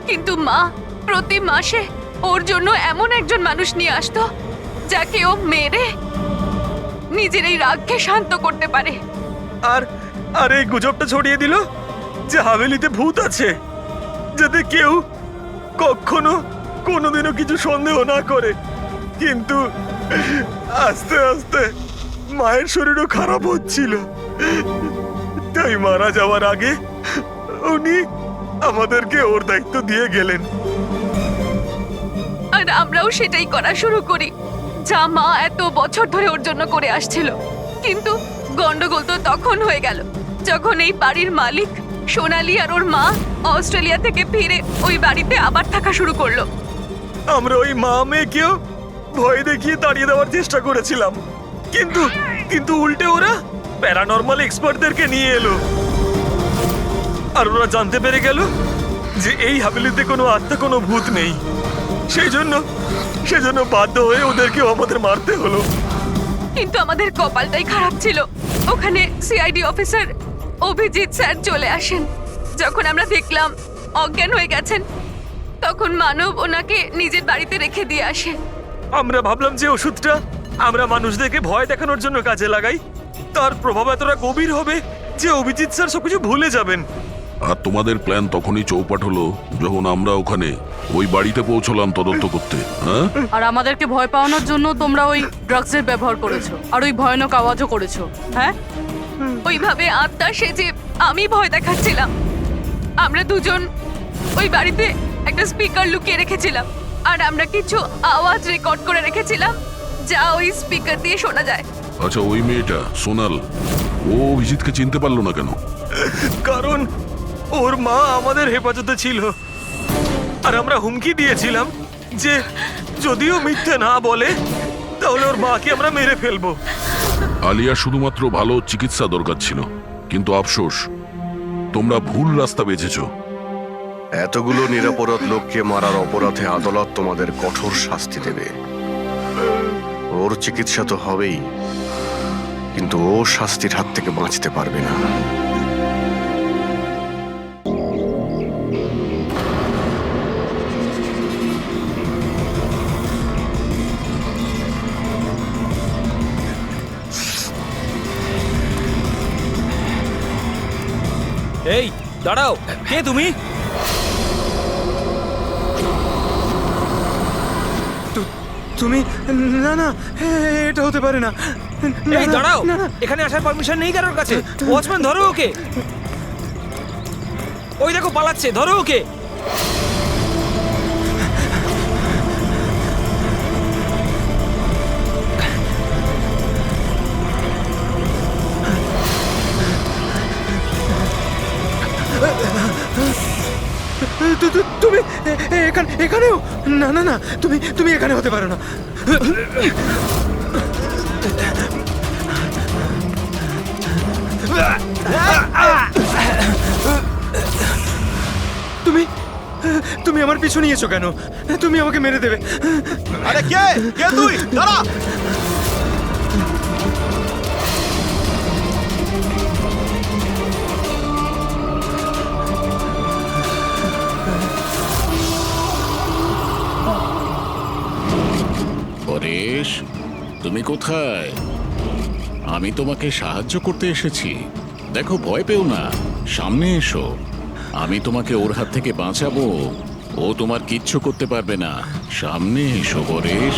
কিন্তু মা প্রতি মাসে ওর জন্য এমন একজন মানুষ নিয়ে আসতো যাকে ও মেরে নিজের এই রাগকে শান্ত করতে পারে। আর আর এই গুজবটা ছড়িয়ে দিল যে হাভেলিতে ভূত আছে, যাতে কেউ কখনো কোনোদিনও কিছু সন্দেহ না করে। কিন্তু আস্তে আস্তে মায়ের শরীরও খারাপ হচ্ছিল, তাই মারা যাওয়ার আগে উনি আমাদেরকে ওর দায়িত্ব দিয়ে গেলেন। আর আমরাও সেটাই করা শুরু করি, যা মা এত বছর ধরে ওর জন্য করে আসছিল। কিন্তু গন্ডগোল তো তখন হয়ে গেল যখন এই বাড়ির মালিক সোনালি আর ওর মা অস্ট্রেলিয়া থেকে ফিরে ওই বাড়িতে আবার থাকা শুরু করলো। আমরা ওই মা মেয়েকেও ভয় দেখিয়ে তাড়িয়ে দেওয়ার চেষ্টা করেছিলাম, কিন্তু কিন্তু উল্টে ওরা প্যারানর্মাল এক্সপার্টদেরকে নিয়ে এলো। আর ওরা জানতে পেরে গেল যে এই হাভেলিতে কোনো আত্মা, কোনো ভূত নেই। সেজন্য বাধ্য হয়ে ওদেরকেও আমাদের মারতে হলো। কিন্তু আমাদের কপালটাই খারাপ ছিল, ওখানে সিআইডি অফিসার অভিজিৎ স্যার চলে আসেন। যখন আমরা দেখলাম অজ্ঞান হয়ে গেছেন তখন মানব ওনাকে নিজের বাড়িতে রেখে দিয়ে আসে। আমরা ভাবলাম যে ওষুধটা আমরা মানুষদেরকে ভয় দেখানোর জন্য কাজে লাগাই, তার প্রভাব এতটা গভীর হবে যে অভিজিৎ স্যার সবকিছু ভুলে যাবেন। আর তোমাদের প্ল্যান তখনই চৌপাট হলো যখন আমরা ওখানে ওই বাড়িতে পৌঁছলাম তদন্ত করতে। হ্যাঁ, আর আমাদেরকে ভয় পাওয়ানোর জন্য তোমরা ওই ড্রাগসের ব্যবহার করেছো আর ওই ভয়ানক আওয়াজও করেছো। হ্যাঁ, ওইভাবে আত্মা সেজে আমি ভয় দেখাচ্ছিলাম। আমরা দুজন ওই বাড়িতে একটা স্পিকার লুকিয়ে রেখেছিলাম আর আমরা কিছু আওয়াজ রেকর্ড করে রেখেছিলাম যা ওই স্পিকার দিয়ে শোনা যায়। আচ্ছা, ওই মেয়েটা সোনাল, ও অভিজিৎকে চিনতে পারলো না কেন? কারণ ওর মা আমাদের হেফাজতে ছিল আর আমরা হুমকি দিয়েছিলাম যে যদিও মিথ্যে না বলে তাহলে ওর মাকে আমরা মেরে ফেলবো। আলিয়া শুধুমাত্র ভালো চিকিৎসা দরকার ছিল, কিন্তু আফসোস তোমরা ভুল রাস্তা বেছেছো। এতগুলো নিরাপরাধ লোককে মারার অপরাধে আদালত তোমাদের কঠোর শাস্তি দেবে। ওর চিকিৎসা তো হবেই, কিন্তু ও শাস্তির হাত থেকে বাঁচতে পারবে না। এই দাঁড়াও, কে তুমি? তুমি না না, এটা হতে পারে না। এই দাঁড়াও, এখানে আসার পারমিশন নেই কারোর কাছে। ওয়াচম্যান ধরো ওকে। ওই দেখো পালাচ্ছে, ধরো ওকে। তুমি এখানেও? না না না, তুমি এখানে হতে পারো না। তুমি আমার পিছু নিয়েছো কেন? তুমি আমাকে মেরে দেবে। আরে কে কে তুই? দাঁড়া! পরেশ, তুমি কোথায়? আমি তোমাকে সাহায্য করতে এসেছি। দেখো, ভয় পেও না, সামনে এসো। আমি তোমাকে ওর হাত থেকে বাঁচাবো। ও তোমার কিচ্ছু করতে পারবে না। সামনে এসো পরেশ।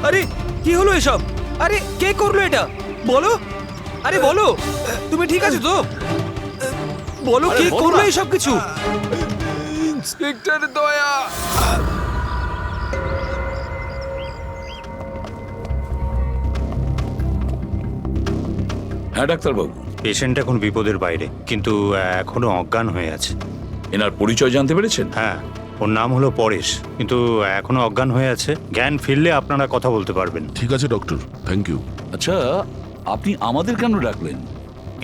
আরে কি হলো এসব? আরে কে করলো এটা? বলো, আরে বলো, তুমি ঠিক আছো তো? বলো কে করলো এসব কিছু? ইন্সপেক্টর দয়া। হ্যাঁ ডাক্তারবাবু। পেশেন্ট এখন বিপদের বাইরে, কিন্তু এখনো অজ্ঞান হয়ে আছে। এনার পরিচয় জানতে পেরেছেন? হ্যাঁ, ওর নাম হলো পরেশ, কিন্তু এখনো অজ্ঞান হয়ে আছে। জ্ঞান ফিরলে আপনারা কথা বলতে পারবেন। ঠিক আছে ডক্টর, থ্যাংক ইউ। আচ্ছা, আপনি আমাদের কেন ডাকলেন?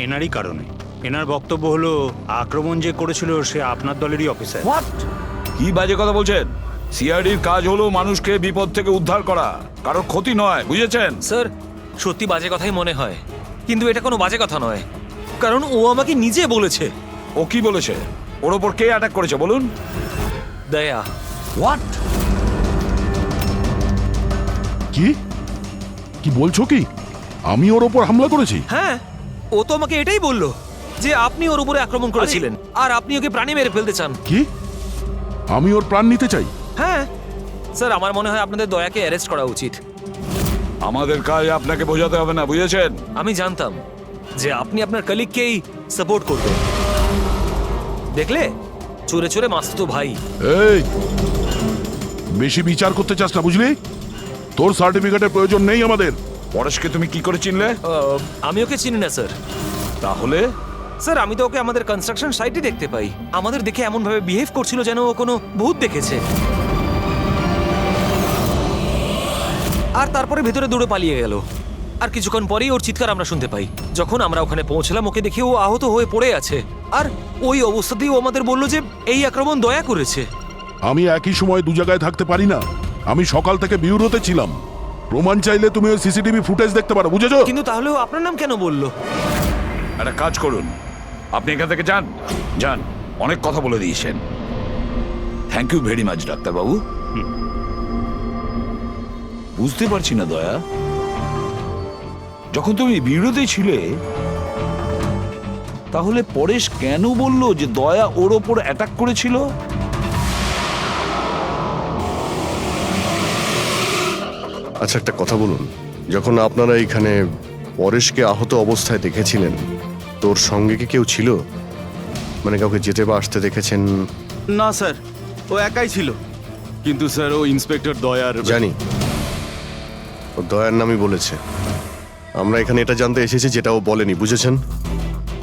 এনারই কারণে। এনার বক্তব্য হলো আক্রমণ যে করেছিল সে আপনার দলেরই অফিসার। হোয়াট? কি বাজে কথা বলছেন? সিআইডির কাজ হলো মানুষকে বিপদ থেকে উদ্ধার করা, কারোর ক্ষতি নয়, বুঝেছেন? স্যার, সত্যি বাজে কথাই মনে হয়, কিন্তু এটা কোনো বাজে কথা নয়, কারণ ও আমাকে নিজে বলেছে। ও কি বলেছে? ওর ওপর কে অ্যাটাক করেছে বলুন? দয়া। হোয়াট? কি কি বলছো? কি আমি ওর ওপর হামলা করেছি? হ্যাঁ, ও তো আমাকে এটাই বললো যে আপনি ওর উপরে আক্রমণ করেছিলেন আর আপনি ওকে প্রাণে মেরে ফেলতে চান। কি? আমি ওর প্রাণ নিতে চাই? হ্যাঁ স্যার, আমার মনে হয় আপনাদের দয়াকে অ্যারেস্ট করা উচিত। আমাদের কাজ আপনাকে বোঝাতে হবে না, বুঝেছেন? আমি জানতাম যে আপনি আপনার কলিগকেই সাপোর্ট করবেন। দেখলে, চোরে চোরে মাস্তুতো ভাই। এই বেশি বিচার করতে চাস না, বুঝলি? তোর সার্টিফিকেটের প্রয়োজন নেই আমাদের। পরেশকে তুমি কি করে চিনলে? আমি ওকে চিনি না স্যার। তাহলে স্যার আমি তো ওকে আমাদের কনস্ট্রাকশন সাইটে দেখতে পাই। আমাদের দেখে এমন ভাবে বিহেভ করছিল যেন ও কোনো ভূত দেখেছে। আর তারপরে ভেতরে দৌড়ে পালিয়ে গেল। আর কিছুক্ষণ পরেই ওর চিৎকার আমরা শুনতে পাই। যখন আমরা ওখানে পৌঁছলাম ওকে দেখে ও আহত হয়ে পড়ে আছে। আর ওই অবস্থাতেই ও আমাদের বলল যে এই আক্রমণ দয়া করেছে। আমি একই সময় দু জায়গায় থাকতে পারি না। আমি সকাল থেকে বিউরোতে ছিলাম। প্রমাণ চাইলে তুমি ওই সিসিটিভি ফুটেজ দেখতে পারো, বুঝেছো? কিন্তু তাহলেও আপনার নাম কেন বললো? একটা কাজ করুন, আপনি এখান থেকে যান। যান, অনেক কথা বলে দিয়েছেন। থ্যাংক ইউ ভেরি মাচ ডাক্তারবাবু। বুঝতে পারছি না দয়া, যখন তুমি বিরোধী ছিলে তাহলে পরেশ কেন বলল যে দয়া ওর ওপর অ্যাটাক করেছিল? আচ্ছা একটা কথা বলুন, যখন আপনারা এখানে পরেশকে আহত অবস্থায় দেখেছিলেন তোর সঙ্গে কি কেউ ছিল? মানে কাউকে যেতে বা আসতে দেখেছেন? না স্যার, ও একাই ছিল। কিন্তু স্যার ও ইন্সপেক্টর দয়ার জানি, ও দয়ার নামই বলেছে। আমরা এখানে এটা জানতে এসেছি যেটা ও বলেনি, বুঝেছেন?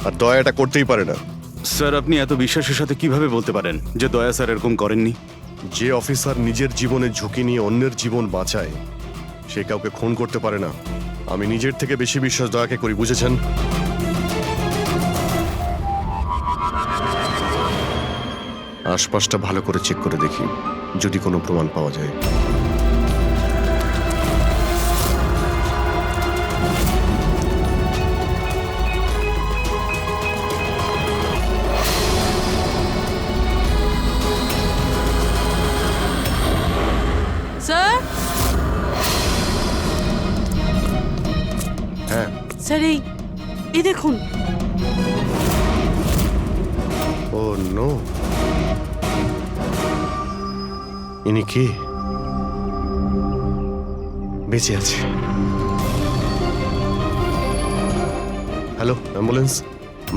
আর দয়া এটা করতেই পারে না। স্যার আপনি এত বিশ্বাসের সাথে কিভাবে বলতে পারেন যে দয়া স্যার এরকম করেননি? যে অফিসার নিজের জীবনে ঝুঁকি নিয়ে অন্যের জীবন বাঁচায় সে কাউকে খুন করতে পারে না। আমি নিজের থেকে বেশি বিশ্বাস দয়াকে করি, বুঝেছেন? আশপাশটা ভালো করে চেক করে দেখি, যদি কোনো প্রমাণ পাওয়া যায়। স্যার, হ্যাঁ স্যার এই দেখুন। ও নো, ইনি কে? বেঁচে আছে। Hello, ambulance.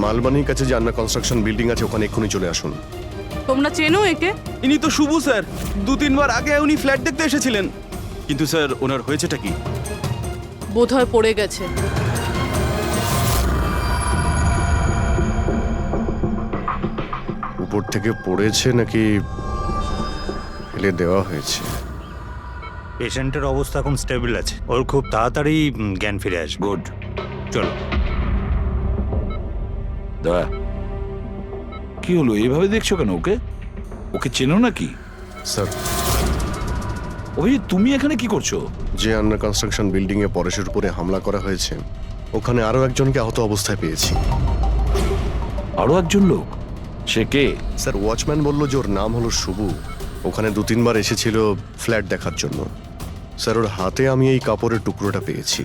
মালবানির কাছে যে আন্না কনস্ট্রাকশন বিল্ডিং আছে ওখানে এক্ষুনি চলে আসুন। তোমরা চেনো একে? ইনি তো শুভু স্যার। 2-3 বার আগে উনি ফ্ল্যাট দেখতে এসেছিলেন। কিন্তু স্যার ওনার হয়েছেটা কি? বোধহয় পড়ে গেছে। উপর থেকে পড়েছে নাকি ফেলে দেওয়া হয়েছে? পেশেন্টের অবস্থা এখন স্টেবল আছে, ওর খুব তাড়াতাড়ি জ্ঞান ফিরে আসবে। গুড। চলো। দয়া, কি হলো? এইভাবে দেখছো কেন ওকে? ওকে চেনো নাকি? স্যার, অভিজিৎ তুমি এখানে কি করছো? যে আন্না কনস্ট্রাকশন বিল্ডিং এ পরেশের উপরে হামলা করা হয়েছে ওখানে আরো একজনকে আহত অবস্থায় পেয়েছি। আরো একজন লোক? সে কে? স্যার, ওয়াচম্যান বলল যে ওর নাম হলো শুভু। ওখানে 2-3 বার এসেছিল ফ্ল্যাট দেখার জন্য। স্যার, ওর হাতে আমি এই কাপড়ের টুকরোটা পেয়েছি।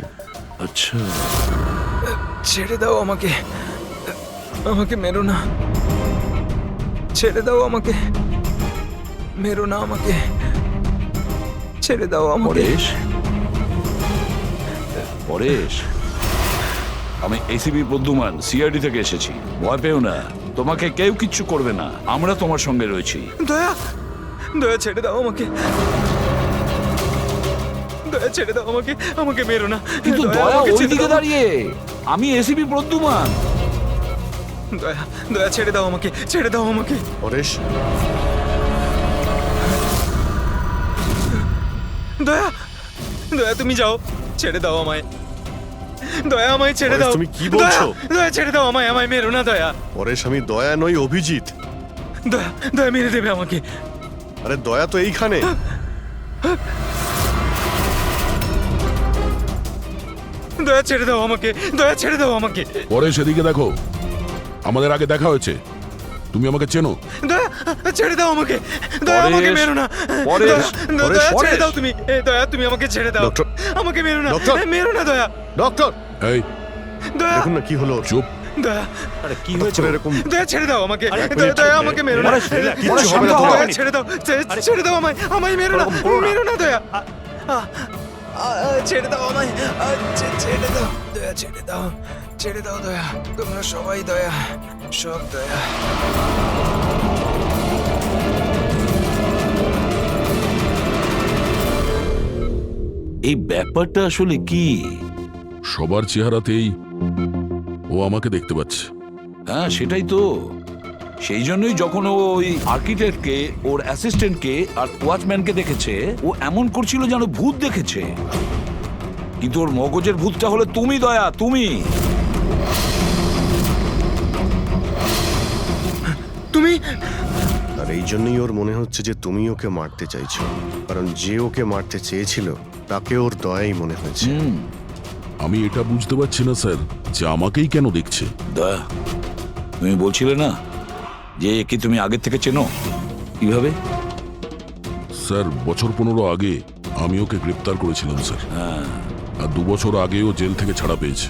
আচ্ছা, ছেড়ে দাও আমাকে, আমাকে মেরো না, ছেড়ে দাও আমাকে, মেরো না আমাকে, ছেড়ে দাও আমাকে। পরেশ, পরেশ, আমি এসিপি প্রদ্যুমান, সিআইডি থেকে এসেছি। ভয় পেও না, তোমাকে কেউ কিচ্ছু করবে না, আমরা তোমার সঙ্গে রয়েছি। দয়া, দয়া ছেড়ে দাও আমাকে, দয়া ছেড়ে দাও আমাকে, আমাকে মেরো না। কিন্তু দয়া ওইদিকে দাঁড়িয়ে, আমি এসিপি প্রদ্যুমান। দয়া, দয়া ছেড়ে দাও আমাকে, ছেড়ে দাও আমাকে। পরেশ, দয়া, দয়া তুমি যাও, ছেড়ে দাও আমায়। দয়া আমায় ছেড়ে পরেশ, দাও। তুমি কি বলছো? দয়া, দয়া ছেড়ে দাও আমায়, আমায় মেরো না দয়া। পরেশ, আমি দয়া নই, অভিজিৎ। দয়া, দয়া মেরে দেবে আমাকে। আরে দয়া তো এইখানে। দয়া ছেড়ে দাও আমাকে, দয়া ছেড়ে দাও আমাকে। পরেশ, এদিকে দেখো, আমাদের আগে দেখা হয়েছে, তুমি আমাকে চেনো? দয়া, ছেড়ে দাও আমাকে, দয়া পরেশ, আমাকে মেরো না। পরেশ, দয়া, পরেশ, দয়া ছেড়ে পরেশ। দাও তুমি। দয়া তুমি আমাকে ছেড়ে দাও। ডক্টর, আমাকে মেরো না, ডক্টর। মেরো না দয়া। ডক্টর, এই দয়া, দেখুন না কি হলো ওর। চুপ। দয়া, আরে কি হঠাৎ হয়েছে? করে এরকম দয়া ছেড়ে দাও আমাকে। আরে, দয়া, দয়া আমাকে মেরো না। পরেশ, কিচ্ছু হবে না, দয়া, তোমার। ছেড়ে দাও, ছেড়ে দাও আমায়, আমায় মেরো না, ওরকম করো না। মেরো না দয়া। ছেড়ে দাও আমায়, ছেড়ে দাও দয়া, ছেড়ে দাও, ছেড়ে দাও দয়া। তোমরা সবাই দয়া, সব দয়া। এই ব্যাপারটা আসলে কি? সবার চেহারাতেই ও আমাকে দেখতে পাচ্ছে। হ্যাঁ, সেটাই তো। সেই জন্যই যখন ও ওই আর্কিটেক্টকে, ওর অ্যাসিস্ট্যান্টকে আর ওয়াচম্যানকে দেখেছে, ও এমন করছিল যেন ভূত দেখেছে। কিন্তু ওর মগজের ভূতটা হলো তুমি, দয়া, তুমি। আর এই জন্যই ওর মনে হচ্ছে যে তুমি ওকে মারতে চাইছো, কারণ যে ওকে মারতে চেয়েছিল তাকে ওর দয়াই মনে হয়েছে। আমি এটা বুঝতে পারছি না স্যার যে আমাকেই কেন দেখছে। দয়া, তুমি বলছিলে না যে একে তুমি আগের থেকে চেনো? কিভাবে? স্যার, বছর 15 আগে আমি ওকে গ্রেপ্তার করেছিলাম স্যার। আর 2 বছর আগেও জেল থেকে ছাড়া পেয়েছে।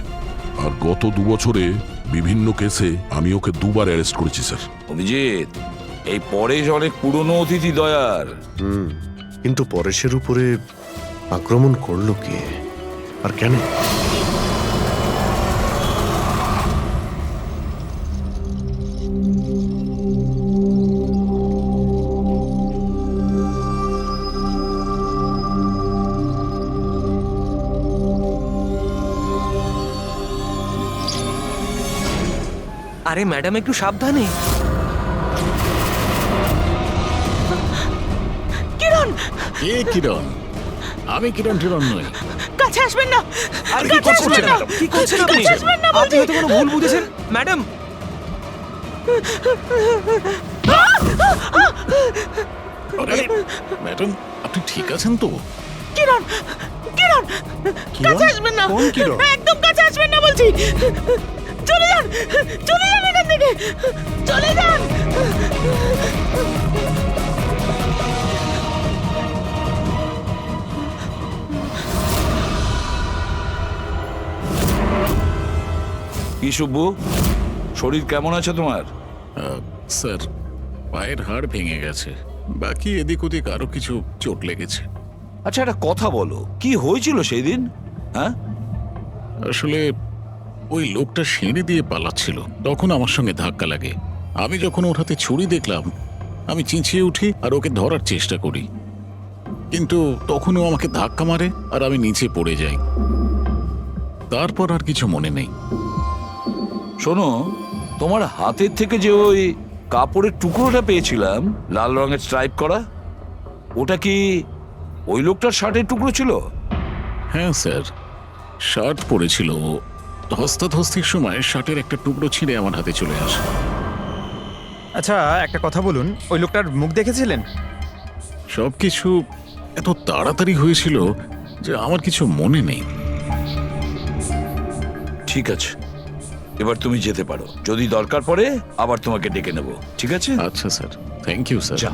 আর গত 2 বছরে বিভিন্ন কেসে আমি ওকে 2বার অ্যারেস্ট করেছি স্যার। অভিজিৎ, এই পরেশ অনেক পুরনো অতিথি দয়ার। কিন্তু পরেশের উপরে আক্রমণ করলো কে আর কেন? আরে ম্যাডাম, একটু সাবধানে। কিরণ, কে কিরণ? আমি কিরণ টিরণ নই। কাছে আসবেন না। আরে কি করছেন ম্যাডাম? কি করছেন আপনি? কাছে আসবেন না আপনি হয়তো কোনো ভুল বুঝেছেন ম্যাডাম। আরে ম্যাডাম, আপনি ঠিক আছেন তো? কিরণ, কিরণ, কাছে আসবেন না। কোন কিরণ? একদম কাছে আসবেন না বলছি। চলে যান, চলে যান এখান থেকে, চলে যান। কি শুভ্বু, শরীর কেমন আছে তোমার? স্যার, পায়ের হাড় ভেঙে গেছে, বাকি এদিক ওদিক আরো কিছু চোট লেগেছে। আচ্ছা, একটা কথা বলো, কি হয়েছিল সেই দিন? হ্যাঁ, আসলে ওই লোকটা সিঁড়ি দিয়ে পালাচ্ছিল, তখন আমার সঙ্গে ধাক্কা লাগে। আমি যখন ওর হাতে ছুরি দেখলাম, আমি চেঁচিয়ে উঠি আর ওকে ধরার চেষ্টা করি, কিন্তু তখন ও আমাকে ধাক্কা মারে আর আমি নিচে পড়ে যাই। তারপর আর কিছু মনে নেই। শোনো, তোমার হাতের থেকে যে ওই কাপড়ের টুকরোটা পেয়েছিলাম লাল রঙের স্ট্রাইপ করা, ওটা কি ওই লোকটার শার্টের টুকরো ছিল? হ্যাঁ স্যার, শার্ট পরেছিল। ধস্তাধস্তির সময় শার্টের একটা টুকরো ছিঁড়ে আমার হাতে চলে আসে। আচ্ছা, একটা কথা বলুন, ওই লোকটার মুখ দেখেছিলেন? সবকিছু এত তাড়াতাড়ি হয়েছিল যে আমার কিছু মনে নেই। ঠিক আছে, এবার তুমি যেতে পারো। যদি দরকার পড়ে আবার তোমাকে ডেকে নেব, ঠিক আছে? আচ্ছা স্যার, থ্যাংক ইউ স্যার। যা।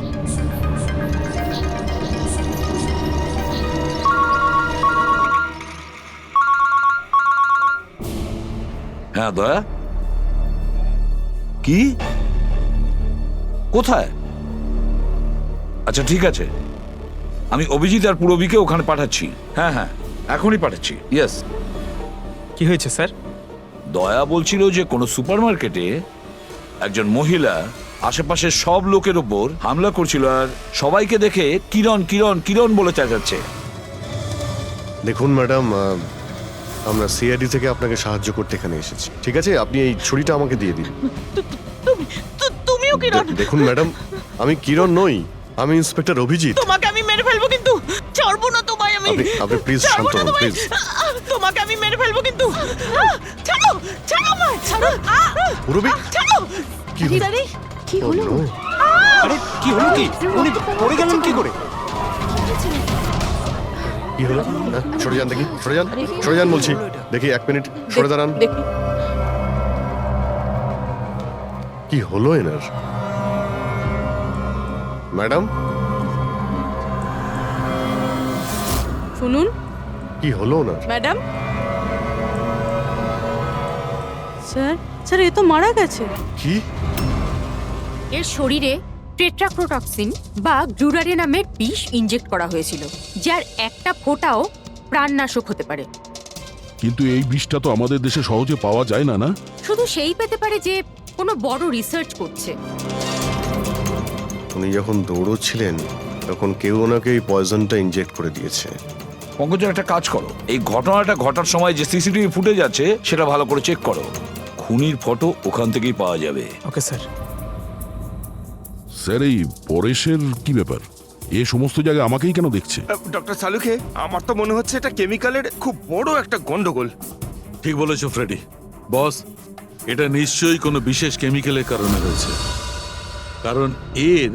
হ্যাঁ দয়া, কি? কোথায়? আচ্ছা ঠিক আছে, আমি অভিজিৎ আর পুরবীকে ওখানে পাঠাচ্ছি। হ্যাঁ হ্যাঁ, এখনই পাঠাচ্ছি। ইয়েস। কি হয়েছে স্যার? দয়া বলছিল যে কোনো সুপারমার্কেটে একজন মহিলা আশেপাশের সব লোকের ওপর হামলা করছিল আর সবাইকে দেখে কিরণ কিরণ কিরণ বলে চেঁচাচ্ছে। দেখুন ম্যাডাম, আমরা সিআইডি থেকে আপনাকে সাহায্য করতে এখানে এসেছি। ঠিক আছে, আপনি এই ছুরিটা আমাকে দিয়ে দিন। তুমিও কিরণ? দেখুন ম্যাডাম, আমি কিরণ নই, আমি ইন্সপেক্টর অভিজিৎ। তোমাকে আমি মেরে ফেলবো কিন্তু, ছাড়বো না তোমায় আমি। আপনি প্লিজ ছাড়বো শান্ত না হন তোমায়। প্লিজ। তোমাকে আমি মেরে ফেলবো কিন্তু। ছাড়ো, ছাড়ো আমায়, ছাড়ো। পুরবী, ছাড়ো। কি হলো? কি হলো? Oh, no! আরে কি হলো? কি উনি পড়ে গেলেন কি করে? কি হলো? হ্যাঁ, সরে যান দেখি, সরে যান, সরে যান বলছি। দেখি 1 মিনিট সরে দাঁড়ান। দেখি। কি হলো এনার? ম্যাডাম, শুনুন কি হলো ওনার? ম্যাডাম। স্যার, স্যার এ তো মারা গেছে। কি? এর শরীরে টেট্রাক্রোটক্সিন বা গ্লুরারে নামের বিষ ইনজেক্ট করা হয়েছিল, যার একটা ফোঁটাও প্রাণনাশক হতে পারে। কিন্তু এই বিষটা তো আমাদের দেশে সহজে পাওয়া যায় না, না? শুধু সেই পেতে পারে যে কোনো বড় রিসার্চ করছে। উনি যখন দৌড়চ্ছিলেন তখন কেউ ওনাকে এই পয়জনটা ইনজেক্ট করে দিয়েছে। পঙ্কজ একটা কাজ করো, এই ঘটনাটা ঘটার সময় যে সিসিটিভি ফুটেজ আছে সেটা ভালো করে চেক করো। খুনির ফটো ওখান থেকেই পাওয়া যাবে। Okay sir. স্যার এই পরেশের কি ব্যাপার? এ সমস্ত জায়গায় আমাকেই কেন দেখছে? ডক্টর সালুকে, আমার তো মনে হচ্ছে এটা কেমিক্যালের খুব বড় একটা গন্ডগোল। ঠিক বলেছো ফ্রেডি। বস, এটা নিশ্চয়ই কোনো বিশেষ কেমিক্যালের কারণে হয়েছে, কারণ এর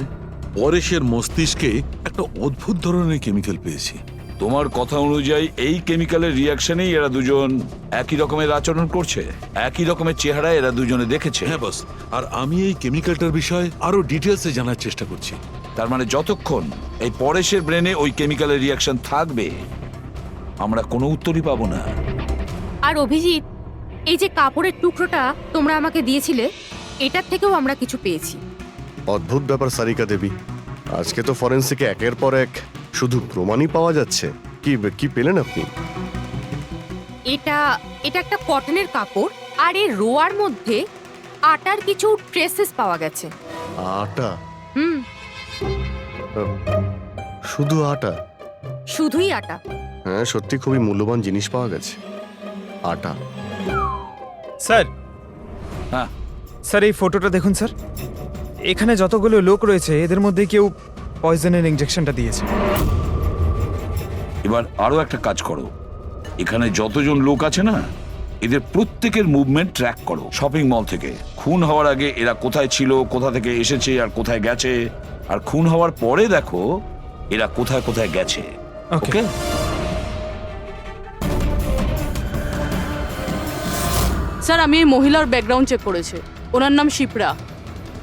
পরেশের মস্তিষ্কে একটা অদ্ভুত ধরনের কেমিক্যাল পেয়েছি। তোমার কথা অনুযায়ী এই কেমিক্যালের রিয়াকশনেই এরা দুজন একই রকমের আচরণ করছে, একই রকমের চেহারা এরা দুজনে দেখেছে। হ্যাঁ বস, আর আমি এই কেমিক্যালটার বিষয়ে আরো ডিটেলসে জানার চেষ্টা করছি। তার মানে যতক্ষণ এই পরেশের ব্রেনে ওই কেমিক্যালের রিয়াকশন থাকবে আমরা কোনো উত্তরই পাবো না। আর অভিজিৎ, এই যে কাপড়ের টুকরোটা তোমরা আমাকে দিয়েছিলে, এটার থেকেও আমরা কিছু পেয়েছি। অদ্ভুত ব্যাপার সারিকা দেবী, আজকে তো ফরেন্সিকে একের পর এক শুধু প্রমাণই পাওয়া যাচ্ছে। কি কি পেলেন আপনি? এটা একটা কটনের কাপড়, আর এর রোয়ার মধ্যে আটার কিছু ট্রেসেস পাওয়া গেছে। আটা? হুম, শুধু আটা? শুধুই আটা। হ্যাঁ, সত্যি খুবই মূল্যবান জিনিস পাওয়া গেছে, আটা। স্যার, হ্যাঁ স্যার এই ফটোটা দেখুন স্যার। এখানে যতগুলো লোক রয়েছে এদের মধ্যে কেউ পয়জনের ইনজেকশনটা দিয়েছে। এবার আরো একটা কাজ করো, এখানে যতজন লোক আছে না এদের প্রত্যেকের মুভমেন্ট ট্র্যাক করো শপিং মল থেকে। খুন হওয়ার আগে এরা কোথায় ছিল, কোথা থেকে এসেছে আর কোথায় গেছে, আর খুন হওয়ার পরে দেখো এরা কোথায় কোথায় গেছে। ওকে? স্যার, আমি এই মহিলার ব্যাকগ্রাউন্ড চেক করেছি। ওনার নাম শিপ্রা,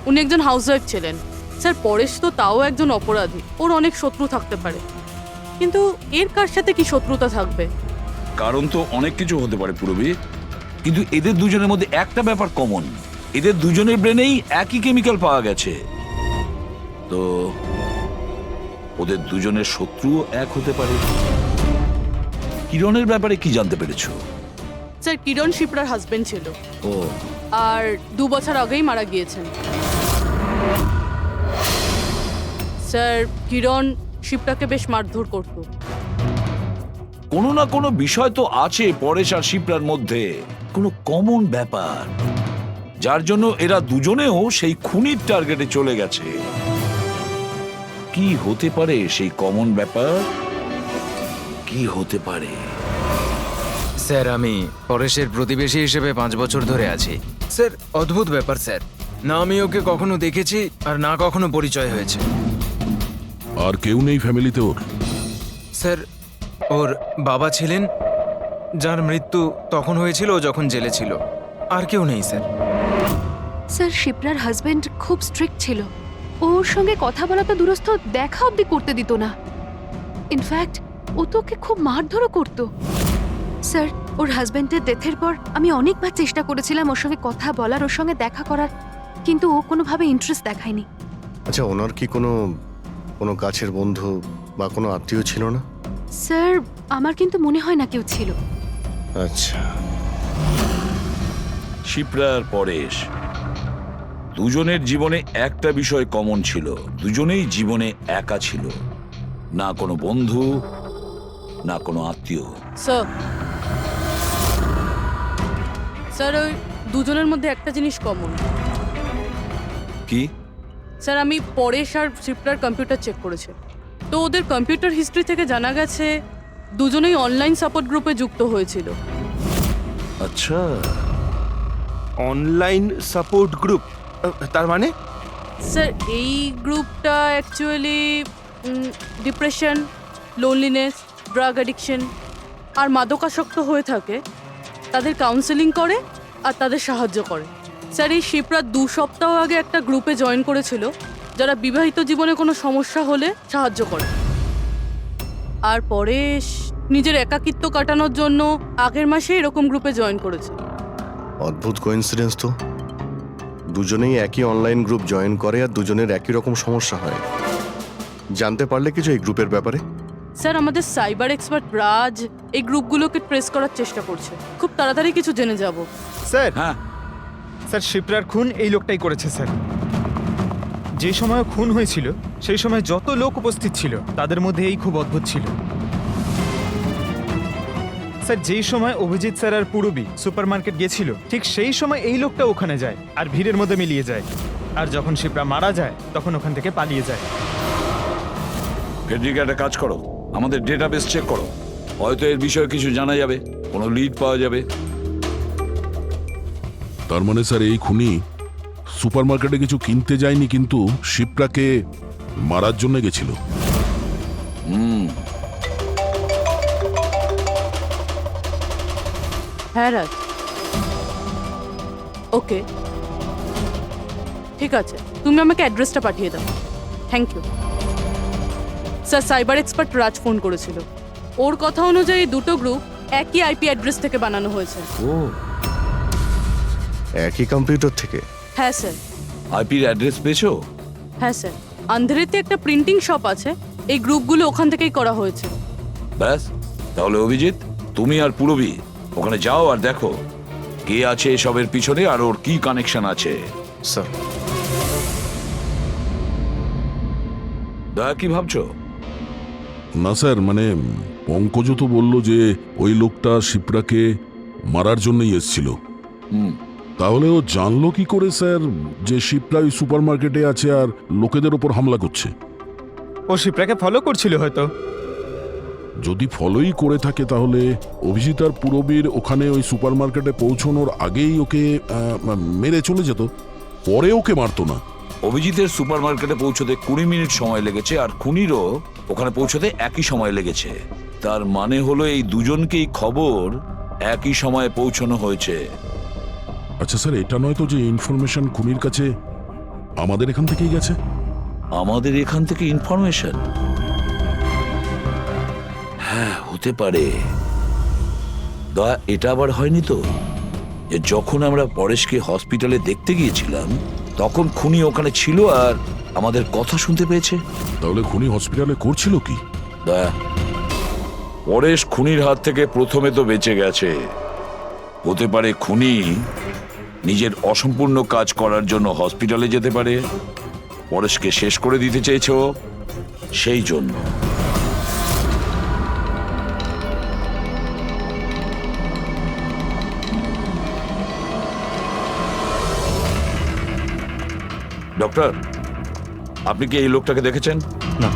উনি একজন হাউসওয়াইফ ছিলেন। স্যার, পরেশ তো তাও একজন অপরাধী, ওর অনেক শত্রু থাকতে পারে, কিন্তু এর কার সাথে কি শত্রুতা থাকবে? কারণ তো অনেক কিছু হতে পারে পুরবী, কিন্তু এদের দুজনের মধ্যে একটা ব্যাপার কমন, এদের দুজনের ব্রেনেই একই কেমিক্যাল পাওয়া গেছে। তো ওদের দুজনের শত্রুও এক হতে পারে। কিরণের ব্যাপারে কি জানতে পেরেছো? স্যার, কিরণ শিপ্রার হাজবেন্ড ছিল, ও আর 2 বছর আগেই মারা গিয়েছেন। স্যার, কিরণ শিপ্রাকে বেশ মারধর করতো। কোনো না কোনো বিষয় তো আছে পরেশ আর শিপ্রার মধ্যে, কোনো কমন ব্যাপার, যার জন্য এরা দুজনেও সেই খুনির টার্গেটে চলে গেছে। কি হতে পারে সেই কমন ব্যাপার? কি হতে পারে? স্যার, আমি পরেশের প্রতিবেশী হিসেবে 5 বছর ধরে আছি। স্যার, অদ্ভুত ব্যাপার স্যার, না আমি ওকে কখনো দেখেছি আর না কখনো পরিচয় হয়েছে। আর কেউ নেই ফ্যামিলিতে ওর? স্যার, ওর বাবা ছিলেন, যার মৃত্যু তখন হয়েছিল যখন জেলে ছিল। আর কেউ নেই স্যার। স্যার, শিপ্রার হাজবেন্ড খুব স্ট্রিক্ট ছিল। ওর সঙ্গে কথা বলা তো দূরস্থ, দেখা অবধি করতে দিত না। ইনফ্যাক্ট ও তো ওকে খুব মারধরও করতো। স্যার, ওর হাজবেন্ডের ডেথের পর আমি অনেকবার চেষ্টা করেছিলাম ওর সঙ্গে কথা বলার, ওর সঙ্গে দেখা করার, কিন্তু ও কোনোভাবে ইন্টারেস্ট দেখায়নি। আচ্ছা, ওনার কি কোনো কাছের বন্ধু বা কোনো আত্মীয় ছিল না? স্যার, আমার কিন্তু মনে হয় না কেউ ছিল। আচ্ছা। শিপ্রা আর পরেশ দুজনের জীবনে একটা বিষয় কমন ছিল, দুজনেই জীবনে একা ছিল, না কোনো বন্ধু না কোনো আত্মীয়। স্যার, ওই দুজনের মধ্যে একটা জিনিস কমন। কি? স্যার, আমি পরেশ আর শিপ্রার কম্পিউটার চেক করেছি, তো ওদের কম্পিউটার হিস্ট্রি থেকে জানা গেছে দুজনেই অনলাইন সাপোর্ট গ্রুপে যুক্ত হয়েছিল। আচ্ছা, অনলাইন সাপোর্ট গ্রুপ, তার মানে? স্যার, এই গ্রুপটা actually depression, loneliness, drug addiction আর মাদকাসক্ত হয়ে থাকে তাদের কাউন্সেলিং করে আর তাদের সাহায্য করে। স্যার, এই শিপ্রা 2 সপ্তাহ আগে একটা গ্রুপে জয়েন করেছিল যারা বিবাহিত জীবনে কোনো সমস্যা হলে সাহায্য করে, আর পরেশ নিজের একাকিত্ব কাটানোর জন্য আগের মাসে এরকম গ্রুপে জয়েন করেছে। অদ্ভুত কোইন্সিডেন্স তো, দুজনেই একই অনলাইন গ্রুপ জয়েন করে আর দুজনের একই রকম সমস্যা হয়। জানতে পারলে কিছু এই গ্রুপের ব্যাপারে? স্যার, আমাদের সাইবার এক্সপার্ট রাজ এই গ্রুপগুলোকে ট্রেস করার চেষ্টা করছে, খুব তাড়াতাড়ি কিছু জেনে যাব। স্যার, হ্যাঁ স্যার, শিপ্রার খুন এই লোকটাই করেছে স্যার। যে সময় খুন হয়েছিল সেই সময় যত লোক উপস্থিত ছিল তাদের মধ্যে এই খুব অদ্ভুত ছিল। স্যার যেই সময় অভিজিৎ স্যার আর পূরবী সুপারমার্কেট গেছিল ঠিক সেই সময় এই লোকটা ওখানে যায় আর ভিড়ের মধ্যে মিলিয়ে যায়। আর যখন শিপ্রা মারা যায় তখন ওখান থেকে পালিয়ে যায়। ফেডরিকা, একটা কাজ করো, আমাদের ডেটাবেস চেক করো, হয়তো এর বিষয়ে কিছু জানা যাবে, কোনো লিড পাওয়া যাবে। তার মানে স্যার এই খুনি সুপারমার্কেটে কিছু কিনতে যায়নি, কিন্তু শিপ্রাকে মারার জন্য গেছিল। হ্যাঁ রাজ, ওকে ঠিক আছে, তুমি আমাকে অ্যাড্রেসটা পাঠিয়ে দাও। Thank you sir. Cyber expert Raj phone করেছিল, ওর কথা অনুযায়ী দুটো গ্রুপ একই আইপি অ্যাড্রেস থেকে বানানো হয়েছে। ও, একই কম্পিউটার থেকে? হ্যাঁ স্যার। আইপির অ্যাড্রেস পেয়েছো? হ্যাঁ স্যার, আন্ধেরিতে একটা প্রিন্টিং শপ আছে, এই গ্রুপগুলো ওখান থেকেই করা হয়েছে। ব্যাস, তাহলে অভিজিৎ, তুমি আর পূরবী ওখানে যাও আর দেখো কে আছে এসবের পিছনে আর ওর কি কানেকশন আছে। স্যার। দয়া, কি ভাবছো? না স্যার, মানে পঙ্কজ তো বলল যে ওই লোকটা শিপ্রাকে মারার জন্যই এসেছিল। তাহলে ও জানলো কি করে স্যার যে শিপ্রা ওই সুপারমার্কেটে আছে আর লোকেদের ওপর হামলা করছে? ও শিপ্রাকে ফলো করছিল হয়তো। যদি ফলোই করে থাকে তাহলে অভিজিৎ আর পূরবীর ওখানে ওই সুপারমার্কেটে পৌঁছানোর আগেই ওকে মেরে চলে যেত, পরে ওকে মারতো না। অভিজিতের সুপারমার্কেটে পৌঁছতে 20 মিনিট সময় লেগেছে আর খুনিরও ওখানে পৌঁছতে একই সময় লেগেছে। তার মানে হলো এই দুজনকেই খবর একই সময়ে পৌঁছানো হয়েছে। আচ্ছা স্যার, এটা নয় তো যে ইনফরমেশন খুনির কাছে আমাদের এখান থেকেই গেছে? আমাদের এখান থেকে ইনফরমেশন? হ্যাঁ, হতে পারে। দয়া, এটা আবার হয়নি তো যে যখন আমরা পরেশকে হসপিটালে দেখতে গিয়েছিলাম তখন খুনি ওখানে ছিল আর আমাদের কথা শুনতে পেয়েছে? তাহলে খুনি হসপিটালে করছিল কি? দয়া, পরেশ খুনির হাত থেকে প্রথমে তো বেঁচে গেছে, হতে পারে খুনি নিজের অসম্পূর্ণ কাজ করার জন্য হসপিটালে যেতে পারে, পরেশকে শেষ করে দিতে চেয়েছ সেই জন্য। ডক্টর, আপনি কি এই লোকটাকে দেখেছেন? না।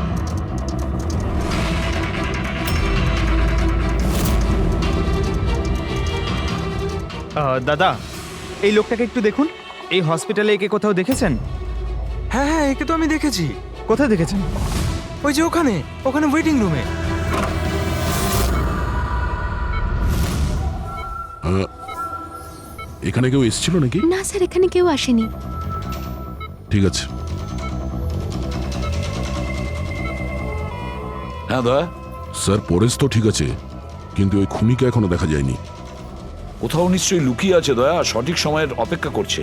দাদা, এই লোকটাকে একটু দেখুন। এই হসপিটালে একে কোথাও দেখেছেন? হ্যাঁ হ্যাঁ, একে তো আমি দেখেছি। কোথায় দেখেছেন? ওই যে ওখানে ওখানে ওয়েটিং রুমে। এখানে কেউ এসেছিল নাকি? না স্যার, এখানে কেউ আসেনি। ঠিক আছে। হ্যাঁ দয়া। স্যার, পরেশ তো ঠিক আছে, কিন্তু ওই খুনিকে এখনো দেখা যায়নি। কোথাও নিশ্চয়ই লুকিয়ে আছে দয়া, সঠিক সময়ের অপেক্ষা করছে।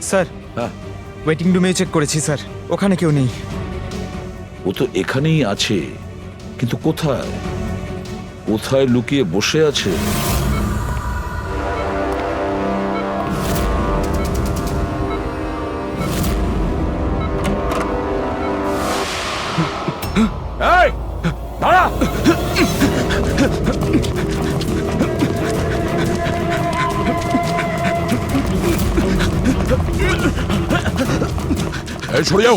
স্যার, হ্যাঁ, ওয়েটিং রুমে চেক করেছি স্যার, ওখানে কেউ নেই। ও তো এখানেই আছে, কিন্তু কোথায় কোথায় লুকিয়ে বসে আছে? এই, দাঁড়া! এই, সরে যাও!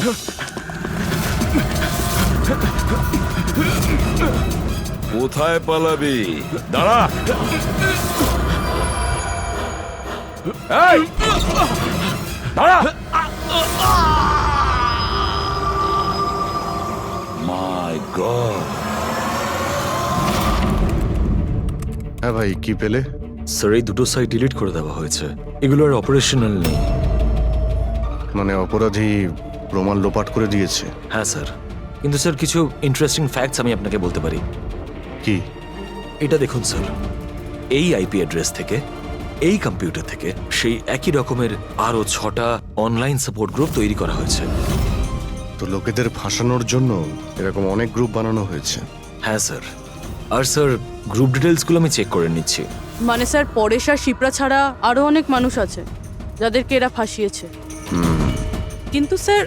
কোথায় পালাবি? দাঁড়া! এই, দাঁড়া! মাই গড! হ্যাঁ ভাই, কি পেলে? স্যার, এই দুটো সাইট ডিলিট করে দেওয়া হয়েছে, এগুলো আর অপারেশনাল নেই। মানে অপরাধী প্রমাণ লোপাট করে দিয়েছে? হ্যাঁ স্যার, কিন্তু স্যার কিছু ইন্টারেস্টিং ফ্যাক্টস আমি আপনাকে বলতে পারি। কি? এটা দেখুন স্যার, এই আইপি অ্যাড্রেস থেকে, এই কম্পিউটার থেকে সেই একই রকমের আরো 6টা অনলাইন সাপোর্ট গ্রুপ তৈরি করা হয়েছে। তো লোকেদের ফাঁসানোর জন্য এরকম অনেক গ্রুপ বানানো হয়েছে? হ্যাঁ স্যার, আর স্যার গ্রুপ ডিটেলসগুলো আমি চেক করে নিচ্ছি। মানে স্যার, পরেশ আর শিপ্রা ছাড়া আরো অনেক মানুষ আছে যাদেরকে এরা ফাঁসিয়েছে। কিন্তু স্যার,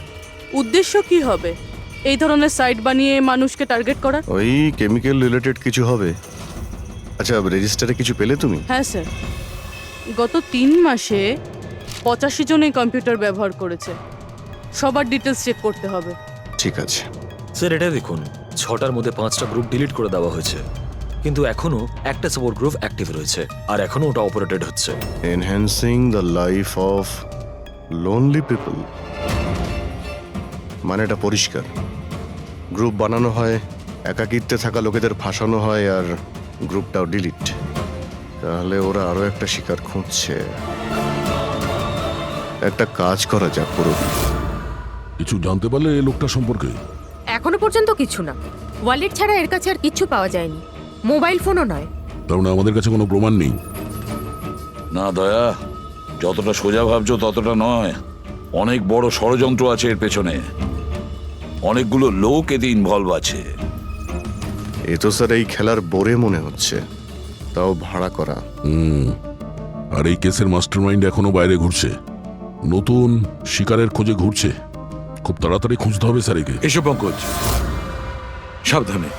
উদ্দেশ্য কি হবে এই ধরনের সাইট বানিয়ে মানুষকে টার্গেট করার? ওই কেমিক্যাল রিলেটেড কিছু হবে। আচ্ছা, আচ্ছা, রেজিস্টারে কিছু পেলে তুমি? হ্যাঁ স্যার, গত 3 মাসে 85 জন এই কম্পিউটার ব্যবহার করেছে। সবার ডিটেলস চেক করতে হবে। ঠিক আছে। স্যার এটা দেখুন, 6টার মধ্যে 5টা গ্রুপ ডিলিট করে দেওয়া হয়েছে, কিন্তু এখনো একটা সাপোর্ট গ্রুপ অ্যাক্টিভ রয়েছে আর এখনো ওটা অপারেটেড হচ্ছে। Enhancing the life of lonely people, মানে এটা পরিষ্কার। গ্রুপ বানানো হয়, একাকিত্বে থাকা লোকেদের ফাঁসানো হয়, আর গ্রুপটাও ডিলিট। তাহলে ওরা আরো একটা শিকার খুঁজছে। একটা কাজ করা যাক পুরো। কিছু জানতে পারলে এই লোকটা সম্পর্কে? এখনো পর্যন্ত কিছু না। ওয়ালেট ছাড়া এর কাছে আর কিচ্ছু পাওয়া যায়নি, মোবাইল ফোনও নয়। তার মানে আমাদের কাছে কোনো প্রমাণ নেই? না দয়া, যতটা সোজা ভাবছো ততটা নয়। অনেক বড় ষড়যন্ত্র আছে এর পেছনে, অনেকগুলো লোক এতে ইনভলভ আছে। এ তো স্যার এই খেলার বোরে মনে হচ্ছে, তাও ভাড়া করা। আর এই কেসের মাস্টারমাইন্ড এখনো বাইরে ঘুরছে, নতুন শিকারের খোঁজে ঘুরছে। খুব তাড়াতাড়ি খুঁজতে হবে স্যার একে। এসো পঙ্কজ, সাবধানে।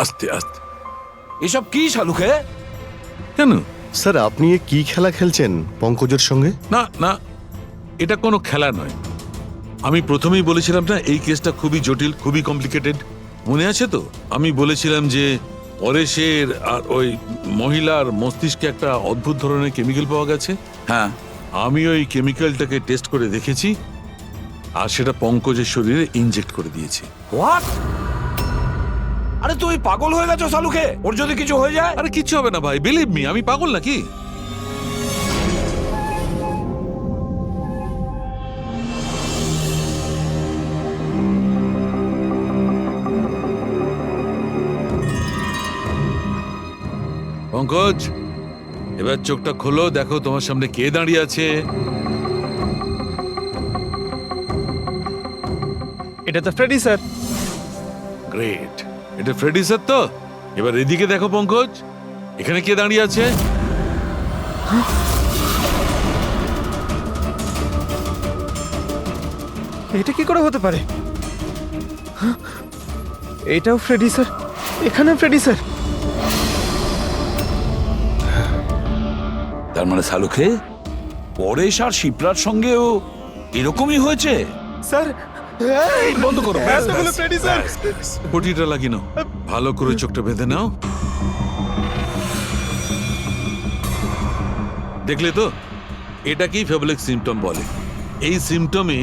আস্তে আস্তে। এসব কি শালুকে? কেন স্যার, আপনি এ কি খেলা খেলছেন পঙ্কজের সঙ্গে? না না, এটা কোনো খেলা নয়। আমি প্রথমেই বলেছিলাম না এই কেসটা খুবই জটিল, খুবই কমপ্লিকেটেড। মনে আছে তো? আমি বলেছিলাম যে পরেশের আর ওই মহিলার মস্তিষ্কে একটা অদ্ভুত ধরনের কেমিক্যাল পাওয়া গেছে। হ্যাঁ, আমি ওই কেমিক্যালটাকে টেস্ট করে দেখেছি, আর সেটা পঙ্কজের শরীরে ইনজেক্ট করে দিয়েছি। হোয়াট? আরে তুই পাগল হয়ে গেছো শালুকে? ওর যদি কিছু হয়ে যায়? আরে কিচ্ছু হবে না ভাই, বিলিভ মি, আমি পাগল নাকি? পঙ্কজ, এবার চোখটা খোলো, দেখো তোমার সামনে কে দাঁড়িয়ে আছে। এটা তো ফ্রেডি স্যার। গ্রেট, এটা ফ্রেডি স্যার তো? এবার এদিকে দেখো পঙ্কজ, এখানে কে দাঁড়িয়ে আছে? এটা কি করে হতে পারে? এটাও ফ্রেডি স্যার, এখানেও ফ্রেডি স্যার। তার মানে শালুকে পরেশ আর শিপ্রার সঙ্গেও এরকমই হয়েছে? স্যার বন্ধ করো, এতগুলো ফ্রেডি স্যার। পটিটা লাগিয়ে নাও, ভালো করে চোখটা বেঁধে নাও। দেখলে তো, এটাকেই ফেবলিক সিমটম বলে। এই সিমটমে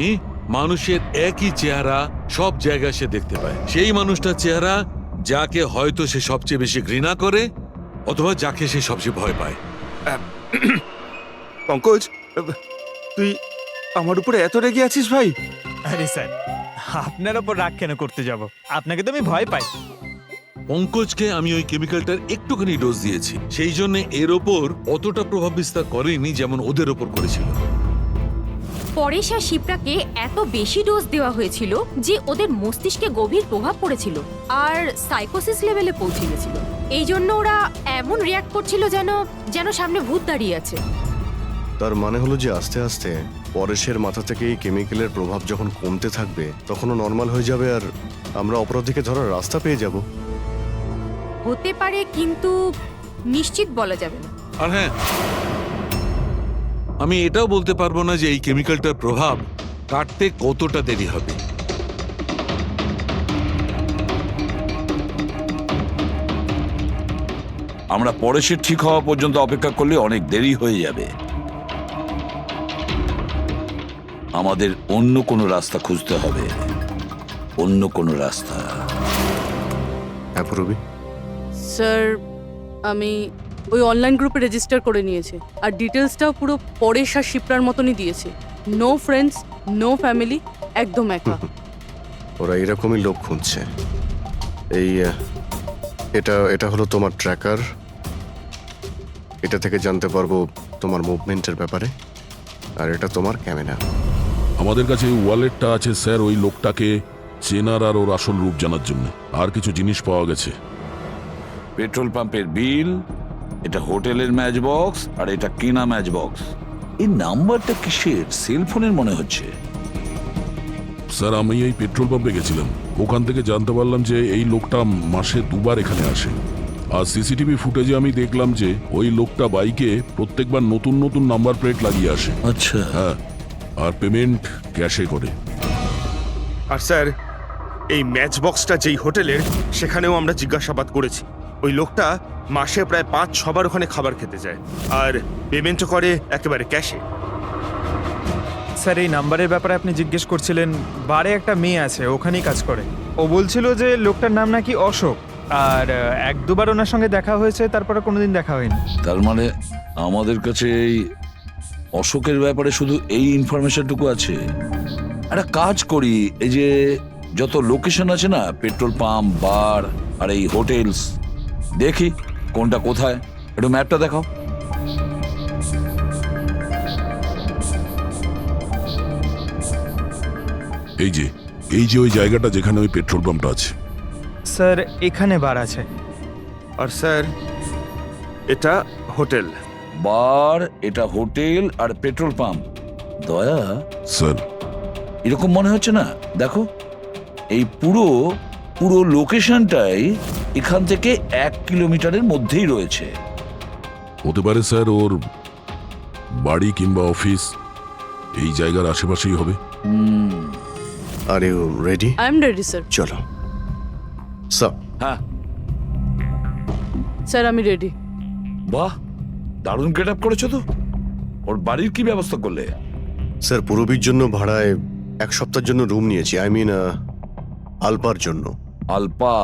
মানুষের একই চেহারা সব জায়গায় সে দেখতে পায়। সেই মানুষটার চেহারা যাকে হয়তো সে সবচেয়ে বেশি ঘৃণা করে, অথবা যাকে সে সবচেয়ে ভয় পায়। পঙ্কজ, তুই আমার উপরে এত রেগে আছিস ভাই? আরে স্যার, আপনার ওপর রাগ কেন করতে যাব? আপনাকে তো আমি ভয় পাই। পঙ্কজকে আমি ওই কেমিক্যালটার একটুখানি ডোজ দিয়েছি, সেই জন্য এর ওপর অতটা প্রভাব বিস্তার করেনি যেমন ওদের ওপর করেছিল। পরেশ আর শিপ্রাকে এত বেশি ডোজ দেওয়া হয়েছিল যে ওদের মস্তিষ্কে গভীর প্রভাব পড়েছিল আর সাইকোসিস লেভেলে পৌঁছে গেছিল। এই জন্য ওরা এমন রিয়াক্ট করছিল যেন যেন সামনে ভূত দাঁড়িয়ে আছে। তার মানে হলো যে আস্তে আস্তে পরেশের মাথা থেকে এই কেমিক্যালের প্রভাব যখন কমতে থাকবে, তখনও নর্মাল হয়ে যাবে, আর আমরা অপরাধীকে ধরার রাস্তা পেয়ে যাব। হতে পারে, কিন্তু নিশ্চিত বলা যাবে না। আর হ্যাঁ, আমি এটাও বলতে পারবো না যে এই কেমিক্যালটার প্রভাব কাটতে কতটা দেরি হবে। আমরা পরেশের ঠিক হওয়া পর্যন্ত অপেক্ষা করলে অনেক দেরি হয়ে যাবে। আমাদের অন্য কোনো রাস্তা খুঁজতে হবে, অন্য কোনো রাস্তা। হ্যাঁ পূরবী? স্যার, আমি ওই অনলাইন গ্রুপে রেজিস্টার করে নিয়েছি, আর ডিটেলসটাও পুরো পরেশ আর শিপ্রার মতনই দিয়েছি। নো ফ্রেন্ডস, নো ফ্যামিলি, একদম একা। ওরা এরকমই লোক খুঁজছে। এই এটা হলো তোমার ট্র্যাকার। এটা থেকে জানতে পারবো তোমার মুভমেন্টের ব্যাপারে, আর এটা তোমার ক্যামেরা। আমাদের কাছে এই ওয়ালেটটা আছে স্যার, ওই লোকটাকে চেনার আর ওর আসল রূপ জানার জন্য। আর কিছু জিনিস পাওয়া গেছে। পেট্রোল পাম্পের বিল, এটা হোটেলের ম্যাচ বক্স, আর এটা কিনা ম্যাচ বক্স। এই নাম্বারটা কিসের? সেলফোনের মনে হচ্ছে। স্যার আমি এই পেট্রোল পাম্পে গেছিলাম, ওখান থেকে জানতে পারলাম যে এই লোকটা মাসে 2 বার এখানে আসে। আর সিসিটিভি ফুটেজে আমি দেখলাম যে ওই লোকটা বাইকে প্রত্যেকবার নতুন নতুন নাম্বার প্লেট লাগিয়ে আসে। আচ্ছা, হ্যাঁ, আর পেমেন্ট ক্যাশে করে। আর স্যার, এই ম্যাচ বক্সটা যেই হোটেলের, সেখানেও আমরা জিজ্ঞাসাবাদ করেছি। ওই লোকটা মাসে প্রায় 5-6 বার ওখানে খাবার খেতে যায়, আর পেমেন্টও করে একেবারে ক্যাশে। স্যার, এই নাম্বারের ব্যাপারে আপনি জিজ্ঞেস করছিলেন, বারে একটা মেয়ে আছে, ওখানেই কাজ করে। ও বলছিল যে লোকটার নাম নাকি অশোক, আর 1-2 বার ওনার সঙ্গে দেখা হয়েছে, তারপরে কোনোদিন দেখা হয়নি। তার মানে আমাদের কাছে এই অশোকের ব্যাপারে শুধু এই ইনফরমেশনটুকু আছে। একটা কাজ করি, এই যে যত লোকেশন আছে না, পেট্রোল পাম্প, বার আর এই হোটেলস, দেখি কোনটা কোথায়। একটু ম্যাপটা দেখাও। এই যে ওই জায়গাটা যেখানে ওই পেট্রোল পাম্পটা আছে। স্যার, এখানে বার আছে। আর স্যার, এটা হোটেল। বার, এটা হোটেল আর পেট্রোল পাম্প। দয়া স্যার, এরকম মনে হচ্ছে না? দেখো, এই পুরো লোকেশনটাই এখান থেকে 1 কিলোমিটারের মধ্যেই রয়েছে। হতে পারে স্যার ওর বাড়ি কিংবা অফিস এই জায়গার আশেপাশেই হবে। Are you ready? I am ready sir. চলো স্যার। হ্যাঁ স্যার, আমি রেডি। বাহ, দারুণ গেট আপ করেছো তো। ওর বাড়ির কি ব্যবস্থা করলে? স্যার, পূরবীর জন্য ভাড়ায় 1 সপ্তাহের জন্য রুম নিয়েছি। আই মিন আলপার জন্য। আলপা,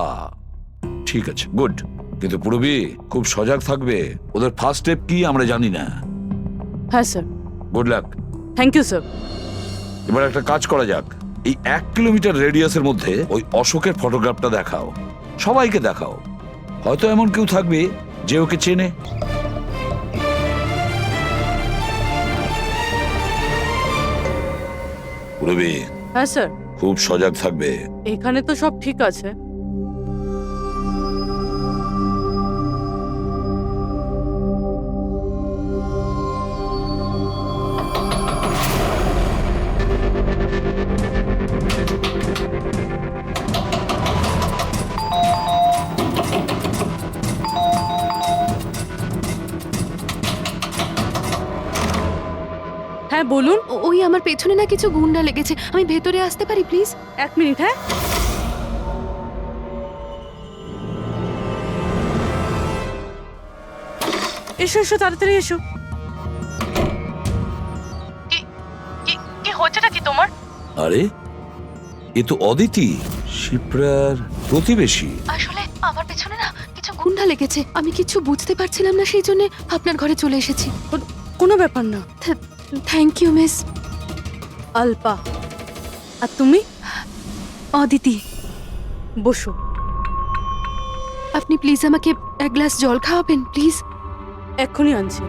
ঠিক আছে, গুড। কিন্তু পুরবি খুব সজাগ থাকবে। ওদের ফার্স্ট স্টেপ কি আমরা জানি না। হ্যাঁ sir. Good luck. Thank you sir. এবার একটা কাজ করা যাক, এই 1 কিলোমিটার রেডিয়াসের মধ্যে ওই অশোকের ফটোগ্রাফটা দেখাও, সবাইকে দেখাও। হয়তো এমন কেউ থাকবে যে ওকে চেনে। পুরবি, হ্যাঁ স্যার। খুব সজাগ থাকবে। এখানে তো সব ঠিক আছে। হ্যাঁ বলুন। ওই আমার পেছনে না কিছু গুন্ডা লেগেছে, আমি ভেতরে আসতে পারি প্লিজ? 1 মিনিট। হ্যাঁ, এসো এসো, তাড়াতাড়ি এসো। কি হচ্ছেটা কি তোমার? আরে, এ তো অদিতি, শিপ্রার প্রতিবেশী। আসলে আমার পেছনে না কিছু গুন্ডা লেগেছে, আমি কিছু বুঝতে পারছিলাম না, সেই জন্য আপনার ঘরে চলে এসেছি। কোনো ব্যাপার না। Thank you miss. আলপা। আর তুমি? অদিতি। বসো। আপনি প্লিজ আমাকে 1 গ্লাস জল খাওয়াবেন প্লিজ? এক্ষুনি আনছি।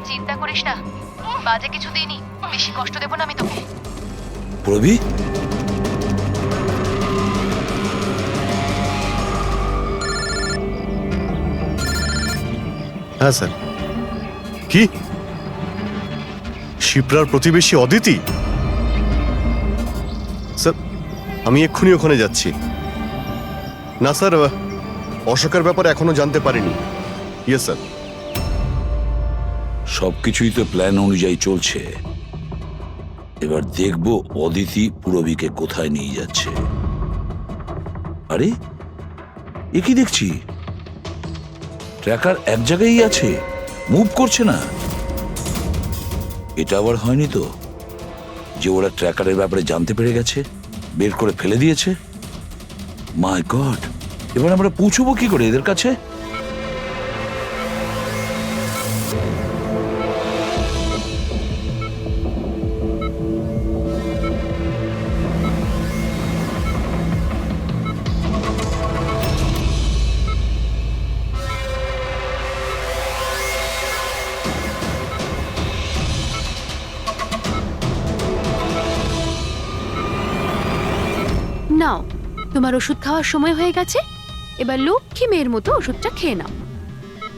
চিন্তা করিস না, বাজে কিছু দিইনি, বেশি কষ্ট দেব না আমি তোকে। পুরবি, হ্যাঁ স্যার। কি? শিপ্রার প্রতিবেশী অদিতি? স্যার, আমি এক্ষুনি ওখানে যাচ্ছি। না স্যার, অশোকের ব্যাপারে এখনো জানতে পারিনি। Yes sir. সবকিছুই তো প্ল্যান অনুযায়ী চলছে। এবার দেখব অদিতি পুরবীকে কোথায় নিয়ে যাচ্ছে। আরে, এ কি দেখছি? ট্র্যাকার এক জায়গায় আছে, মুভ করছে না। এটা আবার হয়নি তো যে ওরা ট্র্যাকারের ব্যাপারে জানতে পেরে গেছে, বের করে ফেলে দিয়েছে? মাই গড, এবার আমরা পৌঁছবো কি করে এদের কাছে? নাও, তোমার ওষুধ খাওয়ার সময় হয়ে গেছে, এবার লক্ষ্মী মেয়ের মতো ওষুধটা খেয়ে নাও।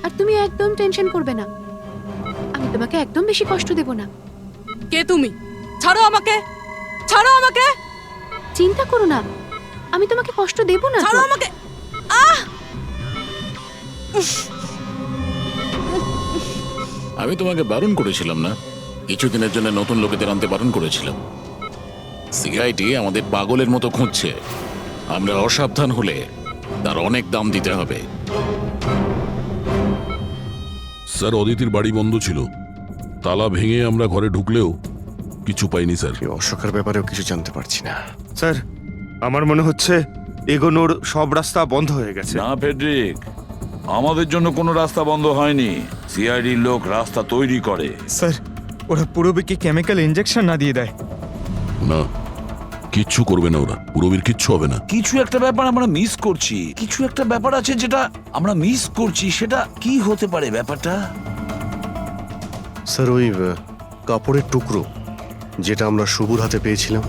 আর তুমি একদম টেনশন করবে না, আমি তোমাকে একদম বেশি কষ্ট দেব না। কে তুমি? ছাড়ো আমাকে, ছাড়ো আমাকে, চিন্তা করো না, আমি তোমাকে কষ্ট দেব না। ছাড়ো আমাকে। আহ! আমি তোমাকে বারণ করেছিলাম না? কিছুদিনের জন্য নতুন লোকেদের আনতে বারণ করেছিলাম। সিআইডি আমাদের পাগলের মতো খুঁজছে। আমরা অসাবধান হলে তার অনেক দাম দিতে হবে। স্যার, অদিতির বাড়ি বন্ধ ছিল, তালা ভেঙে আমরা ঘরে ঢুকলেও কিছু পাইনি স্যার। এই অশোকের ব্যাপারেও কিছু জানতে পারছি না। স্যার, আমার মনে হচ্ছে এগোনোর সব রাস্তা বন্ধ হয়ে গেছে। না ফেডরিক, আমাদের জন্য কোনো রাস্তা বন্ধ হয়নি। সিআইডির লোক রাস্তা তৈরি করে। স্যার, ওরা পুরোবিকে কেমিক্যাল ইনজেকশন না দিয়ে দেয়? না, কিচ্ছু করবে না ওরা, পুরবীর কিচ্ছু হবে না। কিছু একটা ব্যাপার আমরা মিস করছি, কিছু একটা ব্যাপার আছে যেটা আমরা মিস করছি। সেটা কি হতে পারে ব্যাপারটা? স্যার, ওই কাপড়ের টুকরো যেটা আমরা শুভুর হাতে পেয়েছিলাম।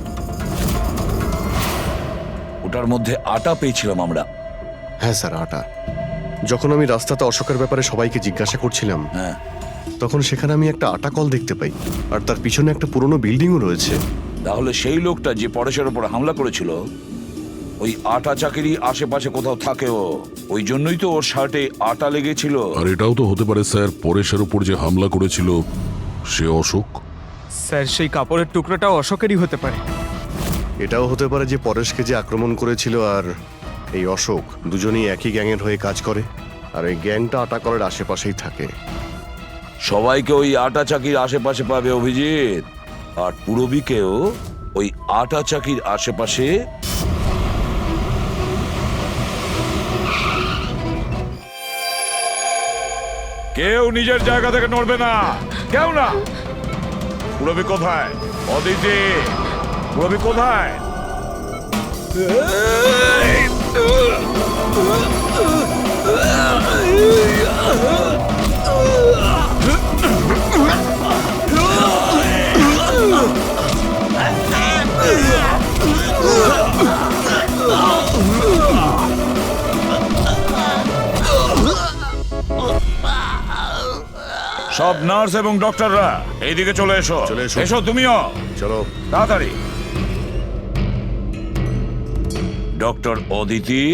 ওটার মধ্যে আটা পেয়েছিলাম আমরা। হ্যাঁ স্যার, আটা। যখন আমি রাস্তাতে অশোকের ব্যাপারে সবাইকে জিজ্ঞাসা করছিলাম, হ্যাঁ, তখন সেখানে আমি একটা আটা কল দেখতে পাই, আর তার পিছনে একটা পুরনো বিল্ডিংও রয়েছে। তাহলে সেই লোকটা যে পরেশের উপর হামলা করেছিল, ওই আটা চাকিরি আশেপাশে কোথাও থাকে ও, ওই জন্যই তো ওর শার্টে আটা লেগেছিল। আর এটাও তো হতে পারে স্যার, পরেশের উপর যে হামলা করেছিল সে অশোক। স্যার, সেই কাপড়ের টুকরোটাও অশোকেরই হতে পারে। এটাও হতে পারে যে পরেশকে যে আক্রমণ করেছিল আর এই অশোক দুজনেই একই গ্যাংয়ের হয়ে কাজ করে, আর এই গ্যাংটা আটা কলের আশেপাশেই থাকে। সবাইকে ওই আটা চাকির আশেপাশে পাবে অভিজিৎ, আর পুরবীকেও ওই আটা চাকির আশেপাশে। কেউ নিজের জায়গা থেকে নড়বে না, কেউ না। পুরবী কোথায়? অদিতি, পুরবী কোথায়? সব নার্স এবং ডক্টররা এইদিকে চলে এসো। চলে এসো। এসো তুমিও, চলো তাড়াতাড়ি। ডক্টর অদিতি,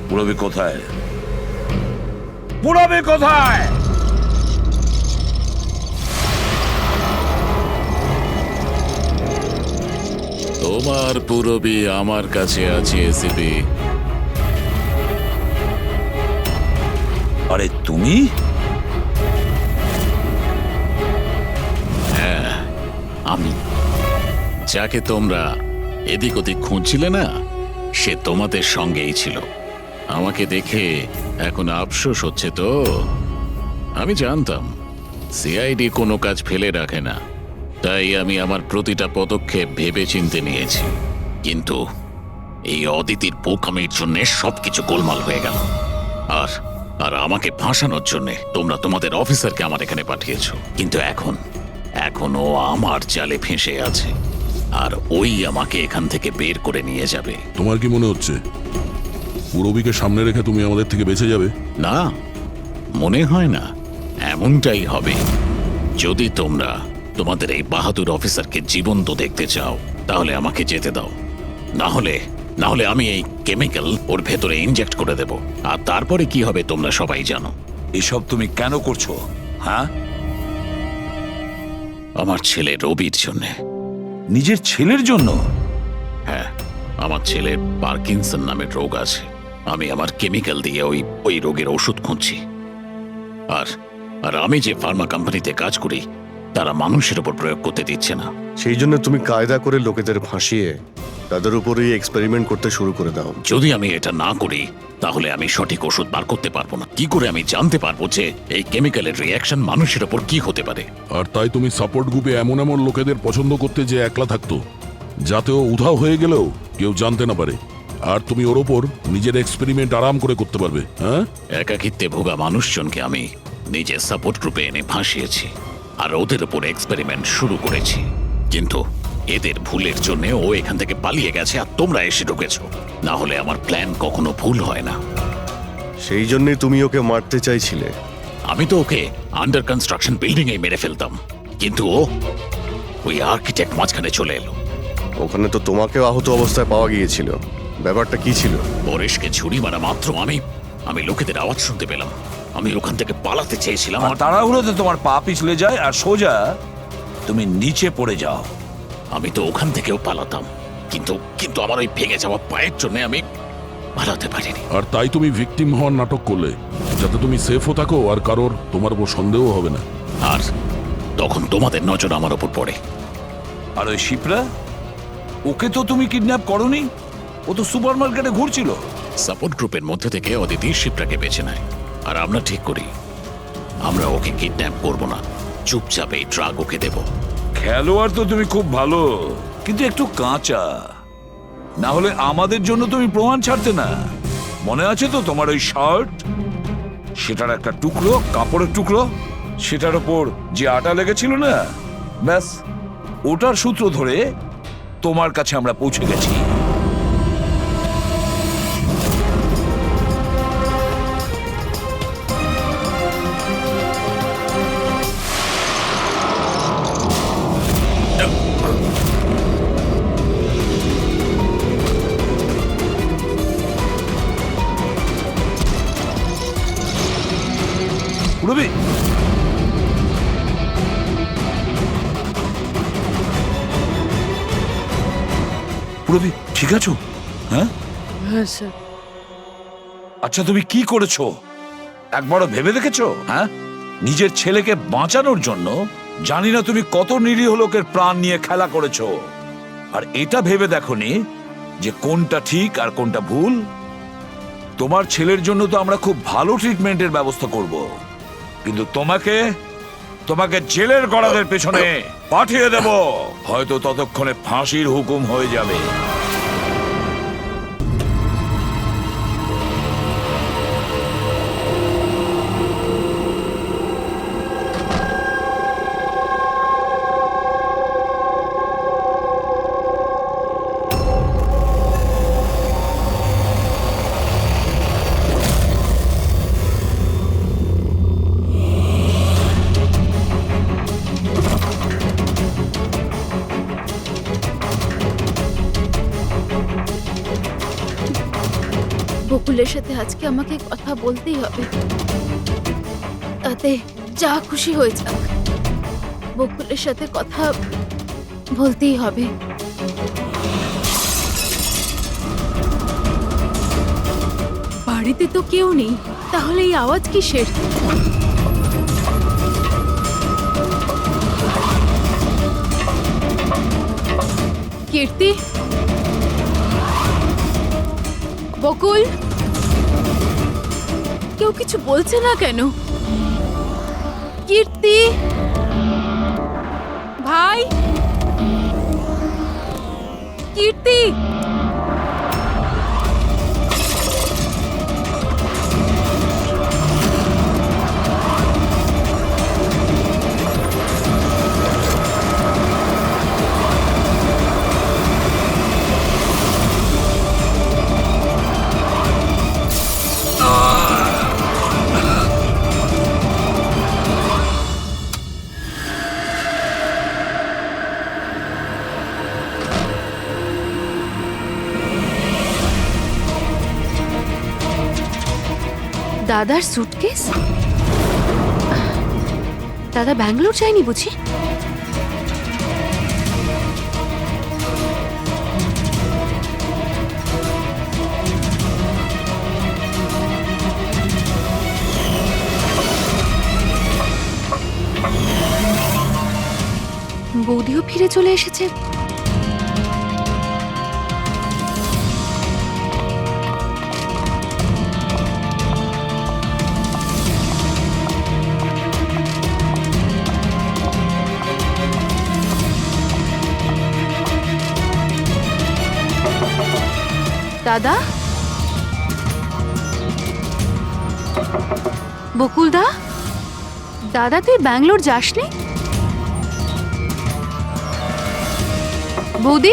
পুরবী কোথায়? পুরবী কোথায়? তোমার পুরবী আমার কাছে আছে এসিপি। আরে তুমি? হ্যাঁ, আমি। যাকে তোমরা এদিক ওদিক খুঁজছিলে না, সে তোমাদের সঙ্গেই ছিল। আমাকে দেখে এখন আফসোস হচ্ছে তো? আমি জানতাম সিআইডি কোনো কাজ ফেলে রাখে না, তাই আমি আমার প্রতিটা পদক্ষেপ ভেবে চিন্তে নিয়েছি। কিন্তু এই অদিতির বোকামির জন্য সবকিছু গোলমাল হয়ে গেল। আর আর আমাকে ফাঁসানোর জন্য তোমরা তোমাদের অফিসারকে আমার এখানে পাঠিয়েছো। কিন্তু এখন ও আমার জালে ফেঁসে আছে, আর ওই আমাকে এখান থেকে বের করে নিয়ে যাবে। তোমার কি মনে হচ্ছে পুরবীকে সামনে রেখে তুমি আমাদের থেকে বেঁচে যাবে? না, মনে হয় না। এমনটাই হবে। যদি তোমরা তোমাদের এই বাহাদুর অফিসারকে জীবন্ত দেখতে চাও, তাহলে আমাকে যেতে দাও। না হলে আমি এই কেমিক্যাল ওর ভেতরে ইনজেক্ট করে দেব, আর তারপরে কি হবে তোমরা সবাই জানো। এসব তুমি কেন করছো? হ্যাঁ, আমার ছেলে রবির জন্য। নিজের ছেলের জন্য? হ্যাঁ, আমার ছেলের পার্কিনসন নামের রোগ আছে। আমি আমার কেমিক্যাল দিয়ে ওই রোগের ওষুধ খুঁজছি। আর আমি যে ফার্মা কোম্পানিতে কাজ করি, তারা মানুষের উপর প্রয়োগ করতে দিচ্ছে না। সেই জন্য তুমি কায়দা করে লোকেদের ভাসিয়ে তাদের উপরেই এক্সপেরিমেন্ট করতে শুরু করে দাও। যদি আমি এটা না করি, তাহলে আমি সঠিক ওষুধ বার করতে পারবো না। কি করে আমি জানতে পারবো যে এই কেমিক্যালের রিঅ্যাকশন মানুষের উপর কি হতে পারে? আর তাই তুমি সাপোর্ট গ্রুপে এমন এমন লোকেদের পছন্দ করতে যে একলা থাকতো, যাতে ও উধাও হয়ে গেলেও কেউ জানতে না পারে, আর তুমি ওর ওপর নিজের এক্সপেরিমেন্ট আরাম করে করতে পারবে। হ্যাঁ, একাকিত্বে ভোগা মানুষজনকে আমি নিজের সাপোর্ট গ্রুপে এনে ফাঁসিয়েছি, আর ওদের উপর এক্সপেরিমেন্ট শুরু করেছি। কিন্তু এদের ভুলের জন্য ও এখান থেকে পালিয়ে গেছে আর তোমরা এসে ঢুকেছো। না হলে আমার প্ল্যান কখনো ভুল হয় না। সেই জন্যই তুমি ওকে মারতে চাইছিলে। আমি তো ওকে আন্ডার কনস্ট্রাকশন বিল্ডিং এ মেরে ফেলতাম, কিন্তু ও ওই আর্কিটেক্ট মাঝখানে চলে এলো। ওখানে তো তোমাকেও আহত অবস্থায় পাওয়া গিয়েছিল, ব্যাপারটা কি ছিল? পরেশকে ছুরি মারা মাত্র আমি লোকেদের আওয়াজ শুনতে পেলাম। আমি ওখান থেকে পালাতে চেয়েছিলাম। আর তাড়াহুড়োতে তোমার পা পিছলে যায় আর সোজা তুমি নিচে পড়ে যাও। আমি তো ওখান থেকেও পালাতাম, কিন্তু কিন্তু আমার ওই ভেঙে যাওয়া পায়ের জন্য আমি পালাতে পারিনি। আর তাই তুমি ভিকটিম হওয়ার নাটক করলে, যাতে তুমি সেফও থাকো আর কারোর তোমার উপর সন্দেহ হবে না। আর তখন তোমাদের নজর আমার ওপর পড়ে। আর ওই শিপ্রা, ওকে তো তুমি কিডন্যাপ করনি, ও তো সুপার মার্কেটে ঘুরছিল। সাপোর্ট গ্রুপের মধ্যে থেকে অদিতি শিপ্রাকে বেছে নেয়, আর আমরা ঠিক করি আমরা ওকে কিডন্যাপ করব না, চুপচাপ এই ট্রাক ওকে দেব। খেলোয়াড় তো তুমি খুব ভালো, কিন্তু একটু কাঁচা। না হলে আমাদের জন্য তুমি প্রমাণ ছাড়তে না। মনে আছে তো তোমার ওই শার্ট, সেটার একটা টুকরো, কাপড়ের টুকরো, সেটার ওপর যে আটা লেগেছিল না, ব্যাস ওটার সূত্র ধরে তোমার কাছে আমরা পৌঁছে গেছি। রবি, রবি ঠিক আছো? হ্যাঁ হ্যাঁ স্যার। আচ্ছা, তুমি কি করেছো একবারও ভেবে দেখেছো? হ্যাঁ, নিজের ছেলেকে বাঁচানোর জন্য জানি না তুমি কত নিরীহ লোকের প্রাণ নিয়ে খেলা করেছো, আর এটা ভেবে দেখোনি যে কোনটা ঠিক আর কোনটা ভুল। তোমার ছেলের জন্য তো আমরা খুব ভালো ট্রিটমেন্টের ব্যবস্থা করব, কিন্তু তোমাকে জেলের গড়াদের পেছনে পাঠিয়ে দেব। হয়তো ততক্ষণে ফাঁসির হুকুম হয়ে যাবে। বকুলের সাথে আজকে আমাকে কথা বলতেই হবে, তাতে যা খুশি হয়ে যাক, বকুলের সাথে কথা বলতেই হবে। বাড়িতে তো কেউ নেই, তাহলে এই আওয়াজ কিসের? কীর্তি, বকুল, কেউ কিছু বলছে না কেন? কীর্তি ভাই, কীর্তি, দাদার সুটকেস? দাদা ব্যাঙ্গালোর যায়নি বুঝি? বৌদিও ফিরে চলে এসেছে। দাদা, বকুলদা, দাদা তুই ব্যাঙ্গালোর যাসনি? বৌদি